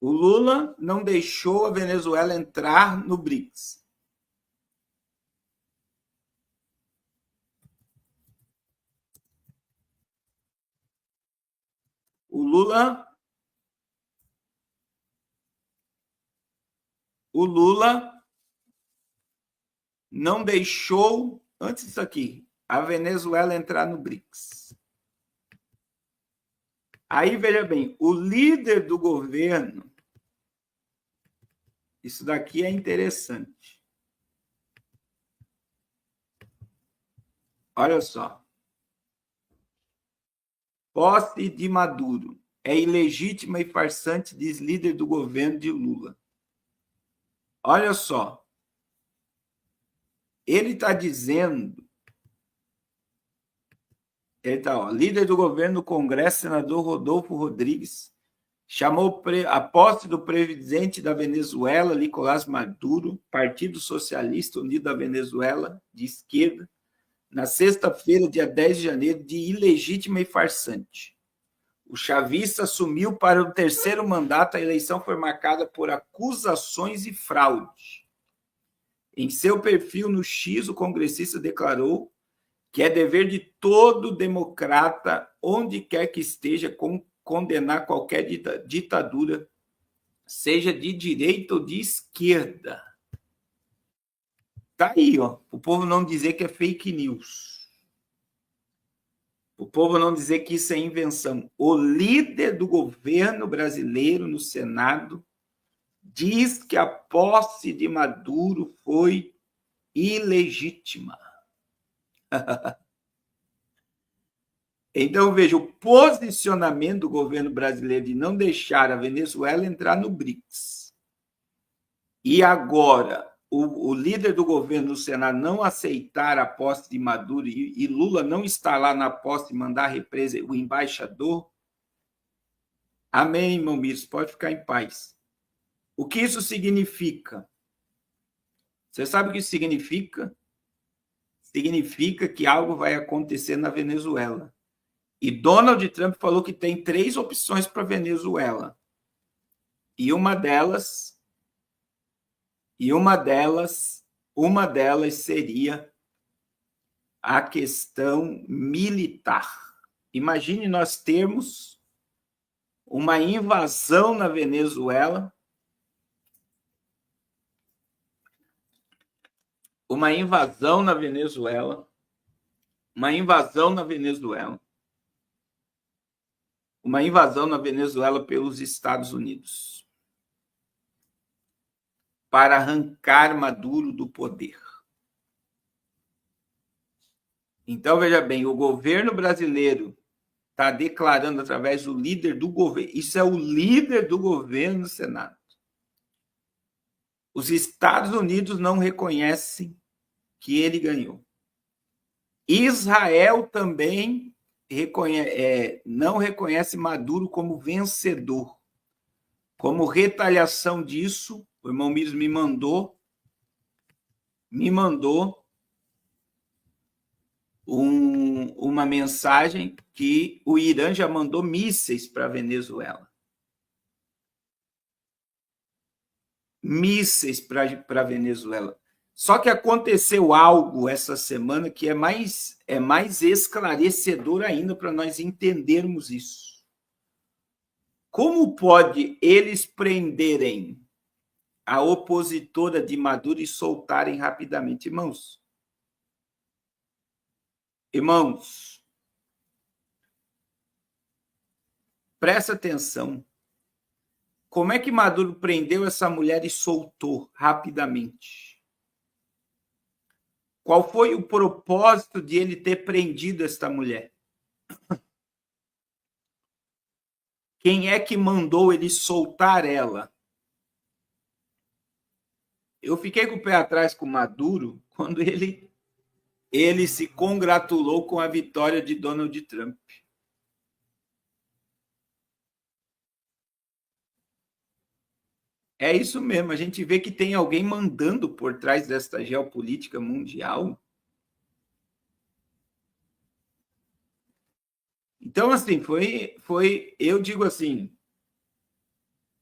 B: Lula não deixou a Venezuela entrar no BRICS. O Lula não deixou, antes disso aqui, a Venezuela entrar no BRICS. Aí, veja bem, o líder do governo, isso daqui é interessante. Olha só. Posse de Maduro é ilegítima e farsante, diz líder do governo de Lula. Olha só. Ele está dizendo... líder do governo do Congresso, senador Rodolfo Rodrigues, chamou a posse do presidente da Venezuela, Nicolás Maduro, Partido Socialista Unido da Venezuela, de esquerda, na sexta-feira, dia 10 de janeiro, de ilegítima e farsante. O chavista assumiu para o terceiro mandato, a eleição foi marcada por acusações e fraude. Em seu perfil no X, o congressista declarou que é dever de todo democrata, onde quer que esteja, condenar qualquer ditadura, seja de direita ou de esquerda. Tá aí, ó, o povo não dizer que é fake news. O povo não dizer que isso é invenção. O líder do governo brasileiro no Senado diz que a posse de Maduro foi ilegítima. Então, veja, o posicionamento do governo brasileiro de não deixar a Venezuela entrar no BRICS. E agora, o líder do governo no Senado não aceitar a posse de Maduro e Lula não estar lá na posse e mandar o embaixador. Amém, irmão Miros, pode ficar em paz. O que isso significa? Você sabe o que isso significa? Significa que algo vai acontecer na Venezuela. E Donald Trump falou que tem 3 opções para a Venezuela. E uma delas seria a questão militar. Imagine nós termos uma invasão na Venezuela, uma invasão na Venezuela pelos Estados Unidos para arrancar Maduro do poder. Então, veja bem, o governo brasileiro está declarando através do líder do governo, isso é o líder do governo no Senado. Os Estados Unidos não reconhecem que ele ganhou. Israel também não reconhece Maduro como vencedor. Como retaliação disso, o irmão Miros me mandou uma mensagem que o Irã já mandou mísseis para a Venezuela. Mísseis para a Venezuela. Só que aconteceu algo essa semana que é mais esclarecedor ainda para nós entendermos isso. Como pode eles prenderem a opositora de Maduro e soltarem rapidamente? Irmãos, presta atenção. Como é que Maduro prendeu essa mulher e soltou rapidamente? Qual foi o propósito de ele ter prendido esta mulher? Quem é que mandou ele soltar ela? Eu fiquei com o pé atrás com Maduro quando ele se congratulou com a vitória de Donald Trump. É isso mesmo, a gente vê que tem alguém mandando por trás desta geopolítica mundial. Então, assim, eu digo assim,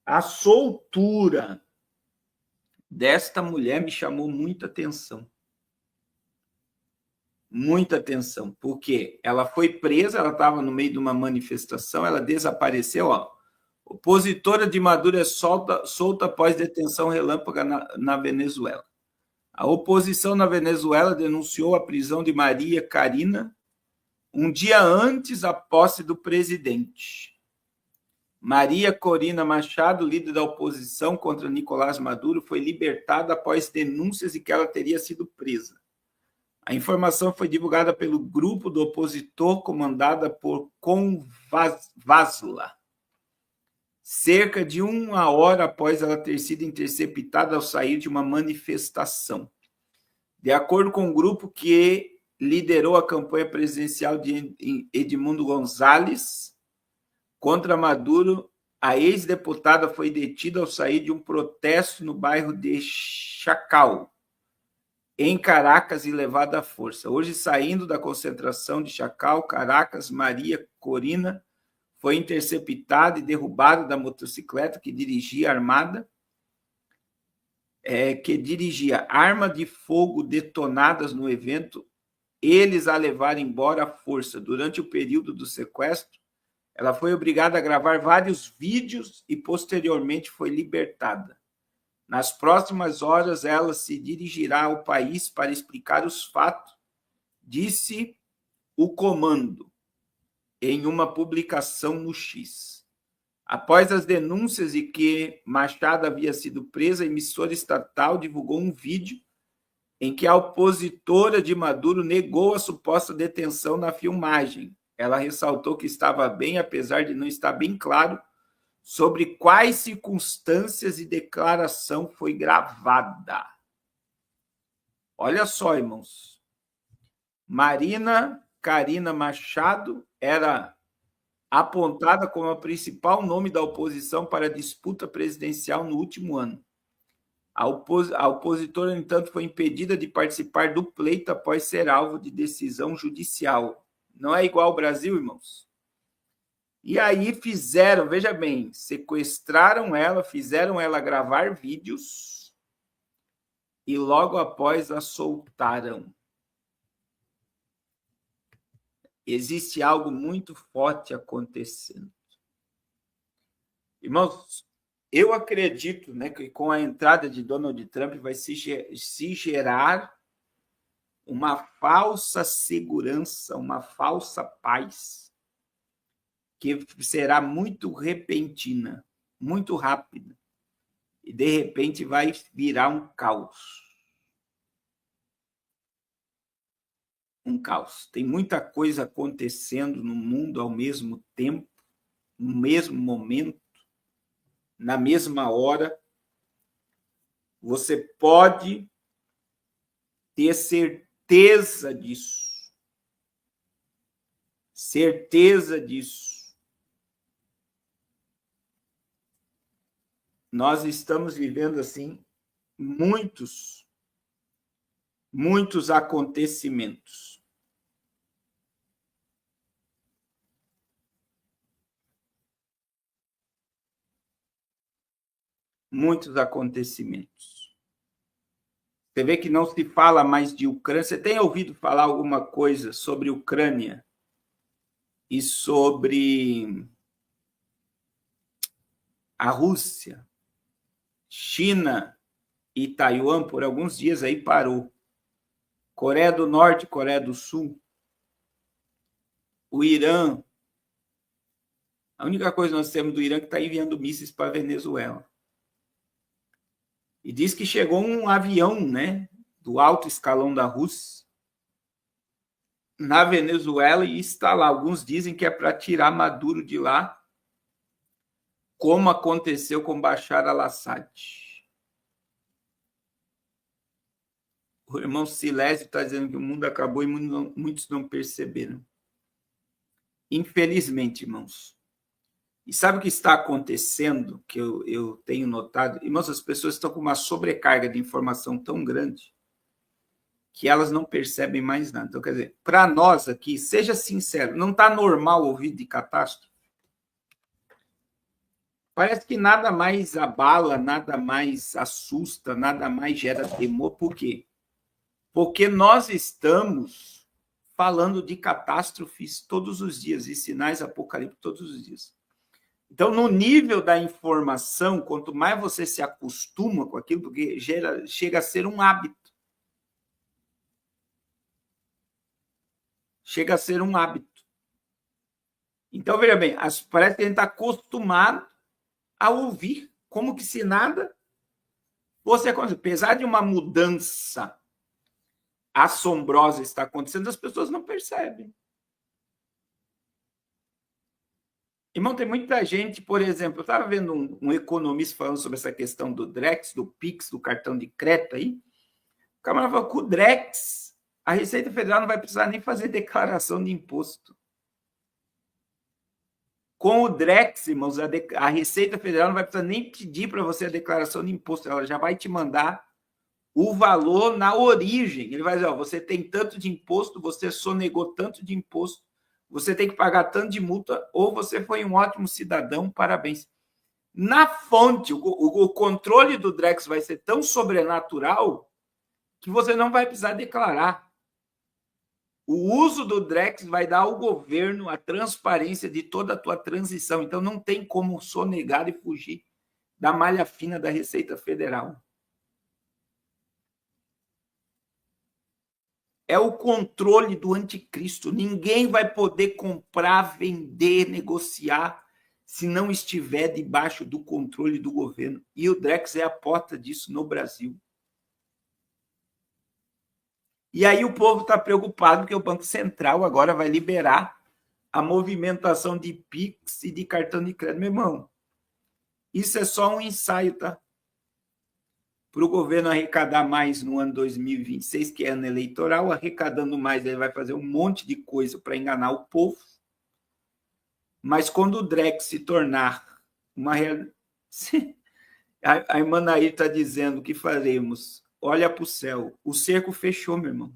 B: a soltura desta mulher me chamou muita atenção. Muita atenção, porque ela foi presa, ela estava no meio de uma manifestação, ela desapareceu, ó. Opositora de Maduro é solta após detenção relâmpaga na Venezuela. A oposição na Venezuela denunciou a prisão de Maria Karina um dia antes da posse do presidente. Maria Corina Machado, líder da oposição contra Nicolás Maduro, foi libertada após denúncias de que ela teria sido presa. A informação foi divulgada pelo grupo do opositor comandada por Convásula, cerca de 1 hora após ela ter sido interceptada ao sair de uma manifestação. De acordo com o grupo que liderou a campanha presidencial de Edmundo González contra Maduro, a ex-deputada foi detida ao sair de um protesto no bairro de Chacal, em Caracas e levada à força. Hoje, saindo da concentração de Chacal, Caracas, Maria Corina foi interceptada e derrubada da motocicleta que dirigia armada, que dirigia arma de fogo detonadas no evento. Eles a levaram embora à força. Durante o período do sequestro, ela foi obrigada a gravar vários vídeos e, posteriormente, foi libertada. Nas próximas horas, ela se dirigirá ao país para explicar os fatos, disse o comando em uma publicação no X. Após as denúncias de que Machado havia sido presa, a emissora estatal divulgou um vídeo em que a opositora de Maduro negou a suposta detenção na filmagem. Ela ressaltou que estava bem, apesar de não estar bem claro sobre quais circunstâncias e declaração foi gravada. Olha só, irmãos. Marina Karina Machado era apontada como o principal nome da oposição para a disputa presidencial no último ano. A opositora, no entanto, foi impedida de participar do pleito após ser alvo de decisão judicial. Não é igual ao Brasil, irmãos? E aí fizeram, veja bem, sequestraram ela, fizeram ela gravar vídeos e logo após a soltaram. Existe algo muito forte acontecendo. Irmãos, eu acredito, né, que com a entrada de Donald Trump vai se gerar uma falsa segurança, uma falsa paz, que será muito repentina, muito rápida, e de repente vai virar um caos. Um caos. Tem muita coisa acontecendo no mundo ao mesmo tempo, no mesmo momento, na mesma hora. Você pode ter certeza disso. Certeza disso. Nós estamos vivendo, assim, muitos acontecimentos. Muitos acontecimentos. Você vê que não se fala mais de Ucrânia. Você tem ouvido falar alguma coisa sobre Ucrânia e sobre a Rússia, China e Taiwan? Por alguns dias aí parou. Coreia do Norte, Coreia do Sul, o Irã. A única coisa que nós temos do Irã é que está enviando mísseis para a Venezuela. E diz que chegou um avião, né, do alto escalão da Rússia na Venezuela e está lá. Alguns dizem que é para tirar Maduro de lá, como aconteceu com Bashar al-Assad. O irmão Silésio está dizendo que o mundo acabou e muitos não perceberam. Infelizmente, irmãos. E sabe o que está acontecendo, que eu tenho notado? Irmãos, as pessoas estão com uma sobrecarga de informação tão grande que elas não percebem mais nada. Então, quer dizer, para nós aqui, seja sincero, não está normal ouvir de catástrofe? Parece que nada mais abala, nada mais assusta, nada mais gera temor. Por quê? Porque nós estamos falando de catástrofes todos os dias e sinais apocalípticos todos os dias. Então, no nível da informação, quanto mais você se acostuma com aquilo, porque chega a ser um hábito. Chega a ser um hábito. Então, veja bem, parece que a gente está acostumado a ouvir como que se nada fosse acontecer. Apesar de uma mudança assombrosa estar acontecendo, as pessoas não percebem. Irmão, tem muita gente, por exemplo, eu estava vendo um economista falando sobre essa questão do Drex, do Pix, do cartão de crédito aí. O camarada falou que o Drex, a Receita Federal não vai precisar nem fazer declaração de imposto. Com o Drex, irmãos, a Receita Federal não vai precisar nem pedir para você a declaração de imposto, ela já vai te mandar o valor na origem. Ele vai dizer, ó, você tem tanto de imposto, você sonegou tanto de imposto, você tem que pagar tanto de multa, ou você foi um ótimo cidadão, parabéns. Na fonte, o controle do Drex vai ser tão sobrenatural que você não vai precisar declarar. O uso do Drex vai dar ao governo a transparência de toda a tua transição. Então, não tem como sonegar e fugir da malha fina da Receita Federal. É o controle do anticristo. Ninguém vai poder comprar, vender, negociar se não estiver debaixo do controle do governo. E o Drex é a porta disso no Brasil. E aí o povo está preocupado porque o Banco Central agora vai liberar a movimentação de Pix e de cartão de crédito. Meu irmão, isso é só um ensaio, tá? Para o governo arrecadar mais no ano 2026, que é ano eleitoral, arrecadando mais, ele vai fazer um monte de coisa para enganar o povo. Mas quando o Drex se tornar uma realidade... A irmã Nair está dizendo o que faremos. Olha para o céu. O cerco fechou, meu irmão.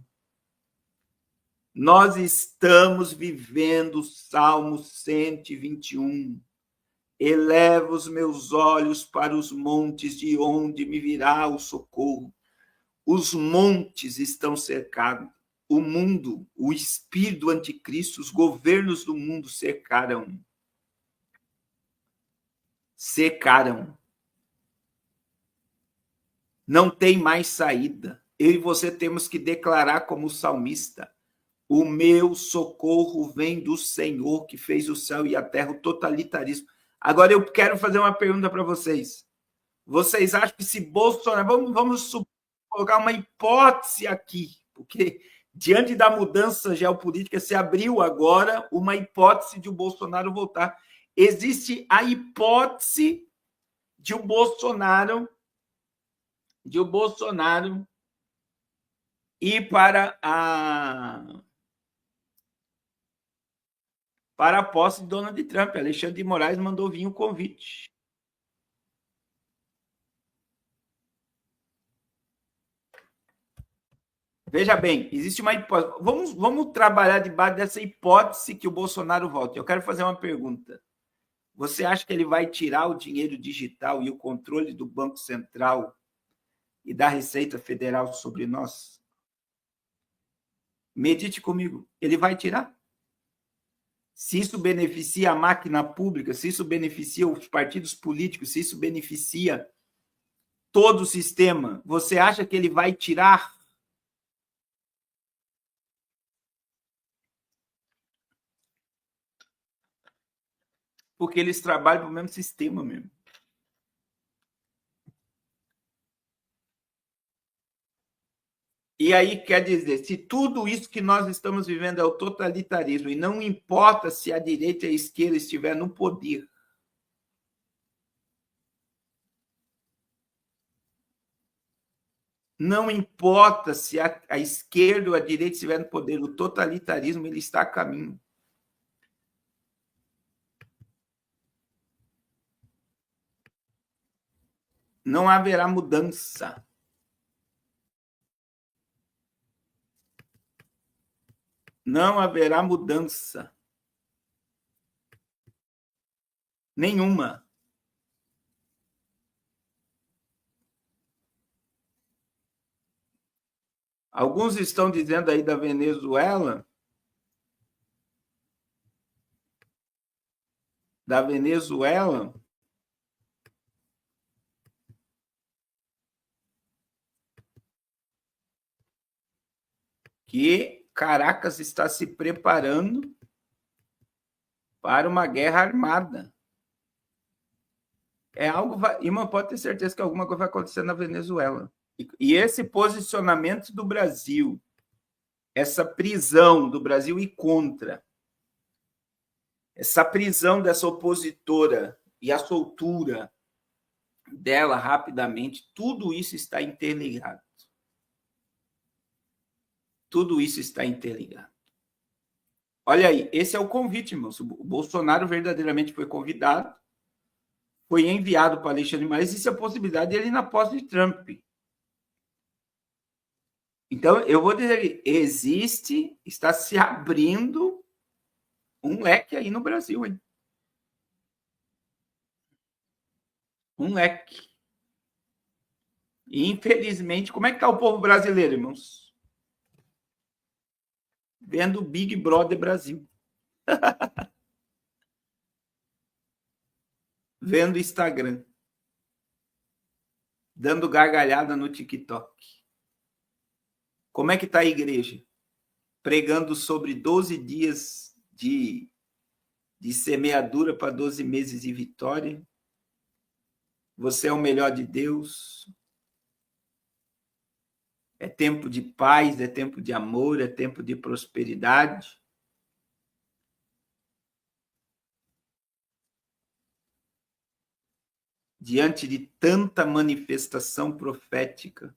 B: Nós estamos vivendo o Salmo 121. Eleva os meus olhos para os montes, de onde me virá o socorro. Os montes estão cercados. O mundo, o espírito do anticristo, os governos do mundo cercaram. Secaram. Não tem mais saída. Eu e você temos que declarar como salmista: o meu socorro vem do Senhor que fez o céu e a terra, o totalitarismo. Agora eu quero fazer uma pergunta para vocês. Vocês acham que se Bolsonaro... Vamos colocar uma hipótese aqui, porque diante da mudança geopolítica se abriu agora uma hipótese de o Bolsonaro voltar. Existe a hipótese de o Bolsonaro ir para a posse de Donald Trump. Alexandre de Moraes mandou vir o convite. Veja bem, existe uma hipótese. Vamos trabalhar debaixo dessa hipótese que o Bolsonaro volte. Eu quero fazer uma pergunta. Você acha que ele vai tirar o dinheiro digital e o controle do Banco Central e da Receita Federal sobre nós? Medite comigo. Ele vai tirar? Se isso beneficia a máquina pública, se isso beneficia os partidos políticos, se isso beneficia todo o sistema, você acha que ele vai tirar? Porque eles trabalham para o mesmo sistema mesmo. E aí, quer dizer, se tudo isso que nós estamos vivendo é o totalitarismo, e não importa se a direita e a esquerda estiver no poder, não importa se a esquerda ou a direita estiver no poder, o totalitarismo ele está a caminho. Não haverá mudança. Não haverá mudança. Nenhuma. Alguns estão dizendo aí da Venezuela. Que Caracas está se preparando para uma guerra armada. É algo... Irmã, pode ter certeza que alguma coisa vai acontecer na Venezuela. E esse posicionamento do Brasil, essa prisão do Brasil e contra, essa prisão dessa opositora e a soltura dela rapidamente, tudo isso está interligado. Tudo isso está interligado. Olha aí, esse é o convite, irmãos. O Bolsonaro verdadeiramente foi convidado, foi enviado para Alexandre de Moraes, existe a possibilidade dele ir na posse de Trump. Então, eu vou dizer, está se abrindo um leque aí no Brasil, hein? Um leque. E, infelizmente, como é que está o povo brasileiro, irmãos? Vendo o Big Brother Brasil. Vendo Instagram. Dando gargalhada no TikTok. Como é que está a igreja? Pregando sobre 12 dias de semeadura para 12 meses de vitória. Você é o melhor de Deus. É tempo de paz, é tempo de amor, é tempo de prosperidade. Diante de tanta manifestação profética,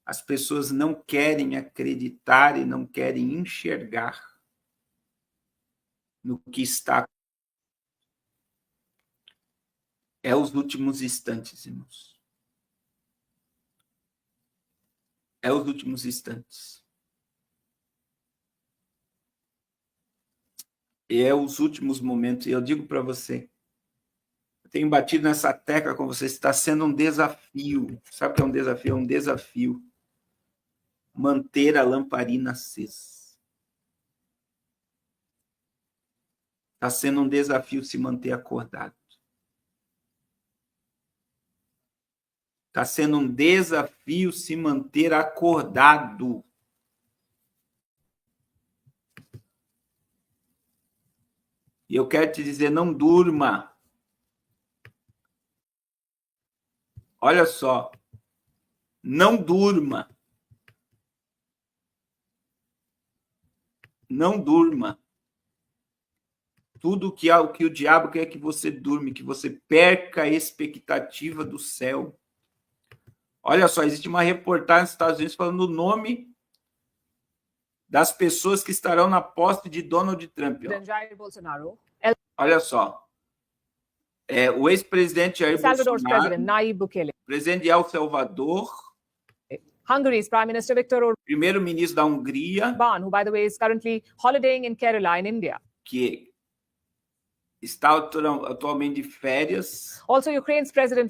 B: as pessoas não querem acreditar e não querem enxergar no que está. É os últimos instantes, irmãos. É os últimos instantes. E é os últimos momentos. E eu digo para você, eu tenho batido nessa tecla com você, está sendo um desafio. Sabe o que é um desafio? É um desafio. Manter a lamparina acesa. Está sendo um desafio se manter acordado. Está sendo um desafio se manter acordado. E eu quero te dizer, não durma. Olha só. Não durma. Não durma. Tudo que o diabo quer que você durme, que você perca a expectativa do céu. Olha só, existe uma reportagem nos Estados Unidos falando o nome das pessoas que estarão na posse de Donald Trump. Ó. Olha só. O ex-presidente Jair Bolsonaro, presidente de El Salvador,
F: Hungary's Prime Minister Viktor Orbán,
B: primeiro-ministro da Hungria,
F: who, by the way, is currently holidaying in Kerala, in India.
B: Que está atualmente de férias.
F: Also, Ukraine's president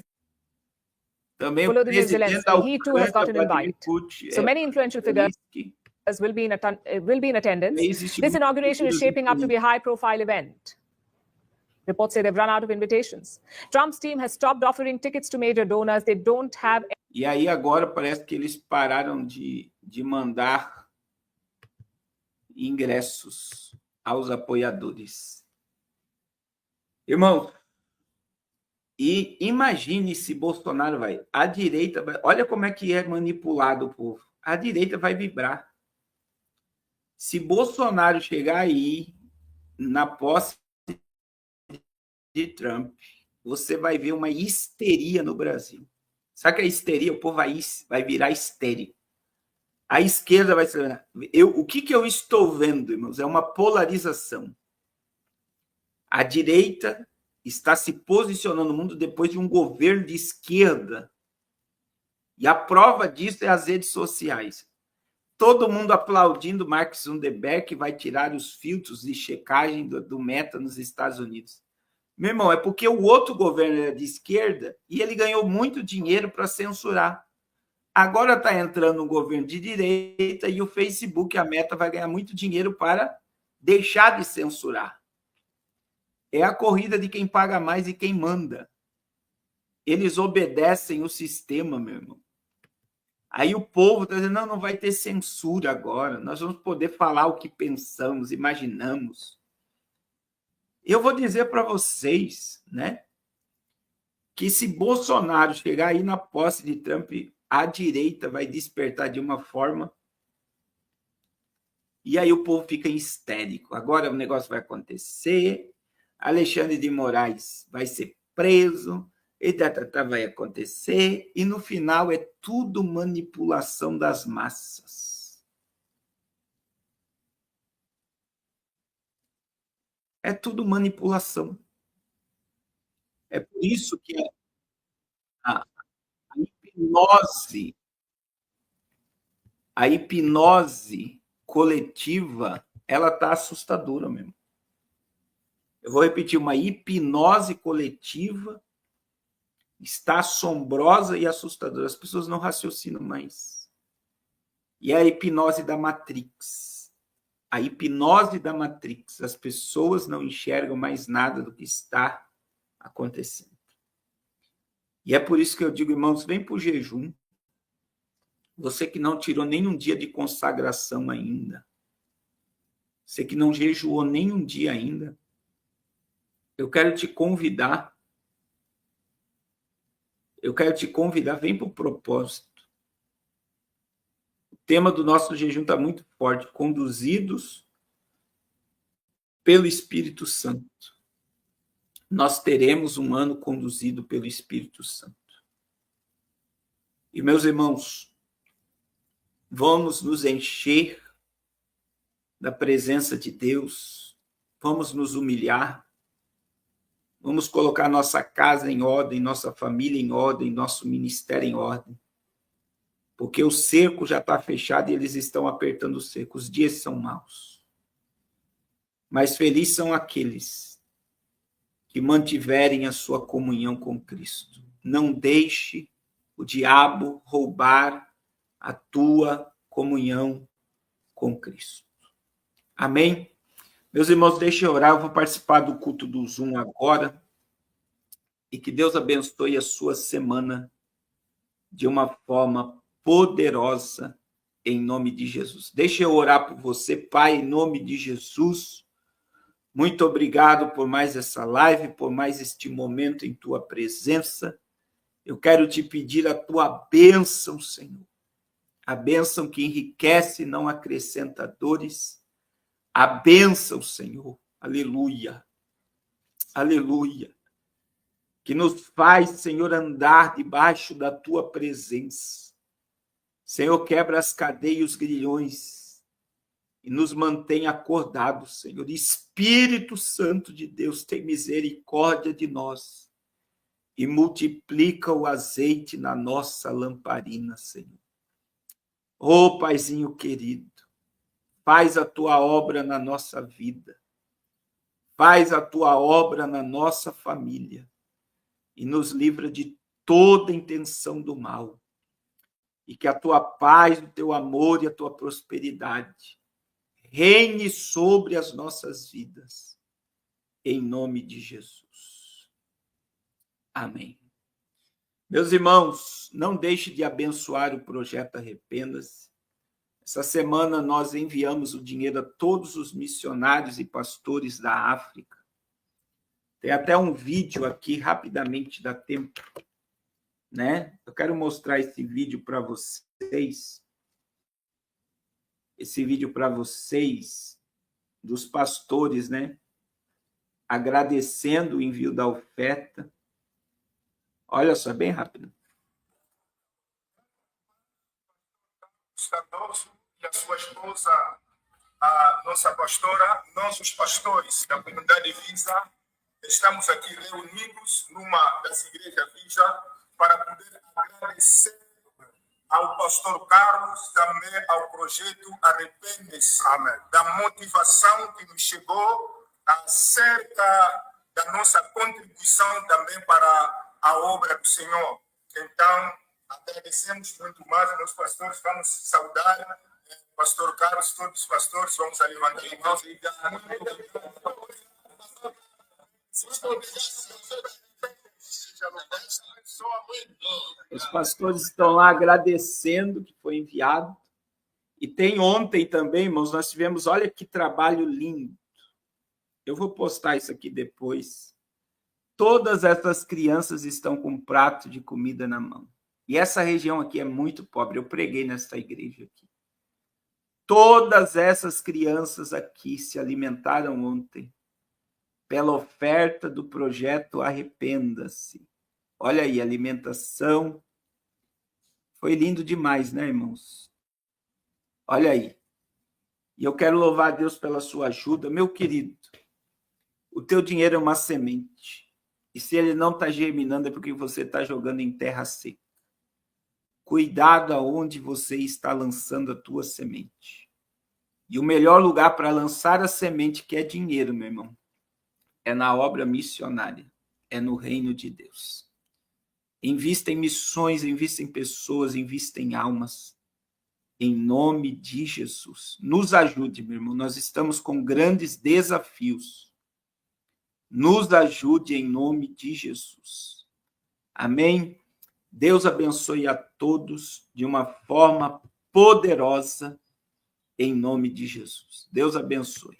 B: Também o
F: Volodymyr
B: presidente da
F: Zelensky, he too has got an
B: Ucrânia,
F: invite.
B: Putin,
F: So many influential figures will be in attendance.
B: Existe
F: This
B: muito
F: inauguration is shaping up to be a high-profile event. Reports say they've run out of invitations. Trump's team has stopped offering tickets to major donors. They don't have.
B: E aí agora parece que eles pararam de mandar ingressos aos apoiadores. Irmão, e imagine se Bolsonaro vai... A direita vai... Olha como é que é manipulado o povo. A direita vai vibrar. Se Bolsonaro chegar aí na posse de Trump, você vai ver uma histeria no Brasil. Sabe que a histeria? O povo vai virar histérico. A esquerda vai ser... O que eu estou vendo, irmãos? É uma polarização. A direita está se posicionando no mundo depois de um governo de esquerda. E a prova disso é as redes sociais. Todo mundo aplaudindo Mark Zuckerberg, que vai tirar os filtros de checagem do Meta nos Estados Unidos. Meu irmão, é porque o outro governo era de esquerda e ele ganhou muito dinheiro para censurar. Agora está entrando um governo de direita e o Facebook, a Meta, vai ganhar muito dinheiro para deixar de censurar. É a corrida de quem paga mais e quem manda. Eles obedecem o sistema, meu irmão. Aí o povo está dizendo, não vai ter censura agora. Nós vamos poder falar o que pensamos, imaginamos. Eu vou dizer para vocês, né, que se Bolsonaro chegar aí na posse de Trump, a direita vai despertar de uma forma e aí o povo fica histérico. Agora o negócio vai acontecer, Alexandre de Moraes vai ser preso, vai acontecer, e no final é tudo manipulação das massas. É tudo manipulação. É por isso que a hipnose A hipnose coletiva, ela está assustadora mesmo. Eu vou repetir, uma hipnose coletiva está assombrosa e assustadora. As pessoas não raciocinam mais. E é a hipnose da Matrix. A hipnose da Matrix. As pessoas não enxergam mais nada do que está acontecendo. E é por isso que eu digo, irmãos, vem para o jejum. Você que não tirou nenhum dia de consagração ainda. Você que não jejuou nenhum dia ainda. Eu quero te convidar. Vem para o propósito. O tema do nosso jejum está muito forte. Conduzidos pelo Espírito Santo. Nós teremos um ano conduzido pelo Espírito Santo. E, meus irmãos, vamos nos encher da presença de Deus, vamos nos humilhar, vamos colocar nossa casa em ordem, nossa família em ordem, nosso ministério em ordem, porque o cerco já está fechado e eles estão apertando o cerco, os dias são maus. Mas felizes são aqueles que mantiverem a sua comunhão com Cristo. Não deixe o diabo roubar a tua comunhão com Cristo. Amém? Meus irmãos, deixem eu orar, eu vou participar do culto do Zoom agora, e que Deus abençoe a sua semana de uma forma poderosa, em nome de Jesus. Deixa eu orar por você, Pai, em nome de Jesus. Muito obrigado por mais essa live, por mais este momento em tua presença. Eu quero te pedir a tua bênção, Senhor. A bênção que enriquece e não acrescenta dores. A bênção, Senhor, aleluia, aleluia, que nos faz, Senhor, andar debaixo da tua presença. Senhor, quebra as cadeias e os grilhões e nos mantém acordados, Senhor. Espírito Santo de Deus, tem misericórdia de nós e multiplica o azeite na nossa lamparina, Senhor. Ô, Paizinho querido, faz a tua obra na nossa vida. Faz a tua obra na nossa família. E nos livra de toda intenção do mal. E que a tua paz, o teu amor e a tua prosperidade reine sobre as nossas vidas. Em nome de Jesus. Amém. Meus irmãos, não deixe de abençoar o projeto Arrependa-se. Essa semana nós enviamos o dinheiro a todos os missionários e pastores da África. Tem até um vídeo aqui, rapidamente, dá tempo, né? Eu quero mostrar esse vídeo para vocês. Esse vídeo para vocês, dos pastores, né? Agradecendo o envio da oferta. Olha só, bem rápido.
A: Cardoso e a sua esposa, a nossa pastora, nós os pastores da comunidade Visa, estamos aqui reunidos numa das igrejas Visa para poder agradecer ao pastor Carlos, também ao projeto Arrepende-se, da motivação que nos chegou acerca da nossa contribuição também para a obra do Senhor. Então, agradecemos muito mais aos pastores, vamos saudar pastor Carlos, todos os pastores, vamos levantar em mãos e dar muito obrigado.
B: Os pastores estão lá agradecendo que foi enviado. E tem ontem também, irmãos, nós tivemos, olha que trabalho lindo. Eu vou postar isso aqui depois. Todas essas crianças estão com um prato de comida na mão. E essa região aqui é muito pobre. Eu preguei nesta igreja aqui. Todas essas crianças aqui se alimentaram ontem pela oferta do projeto Arrependa-se. Olha aí, alimentação. Foi lindo demais, né, irmãos? Olha aí. E eu quero louvar a Deus pela sua ajuda. Meu querido, o teu dinheiro é uma semente. E se ele não está germinando é porque você está jogando em terra seca. Cuidado aonde você está lançando a tua semente. E o melhor lugar para lançar a semente, que é dinheiro, meu irmão, é na obra missionária, é no reino de Deus. Invista em missões, invista em pessoas, invista em almas. Em nome de Jesus. Nos ajude, meu irmão. Nós estamos com grandes desafios. Nos ajude em nome de Jesus. Amém? Deus abençoe a todos de uma forma poderosa, em nome de Jesus. Deus abençoe.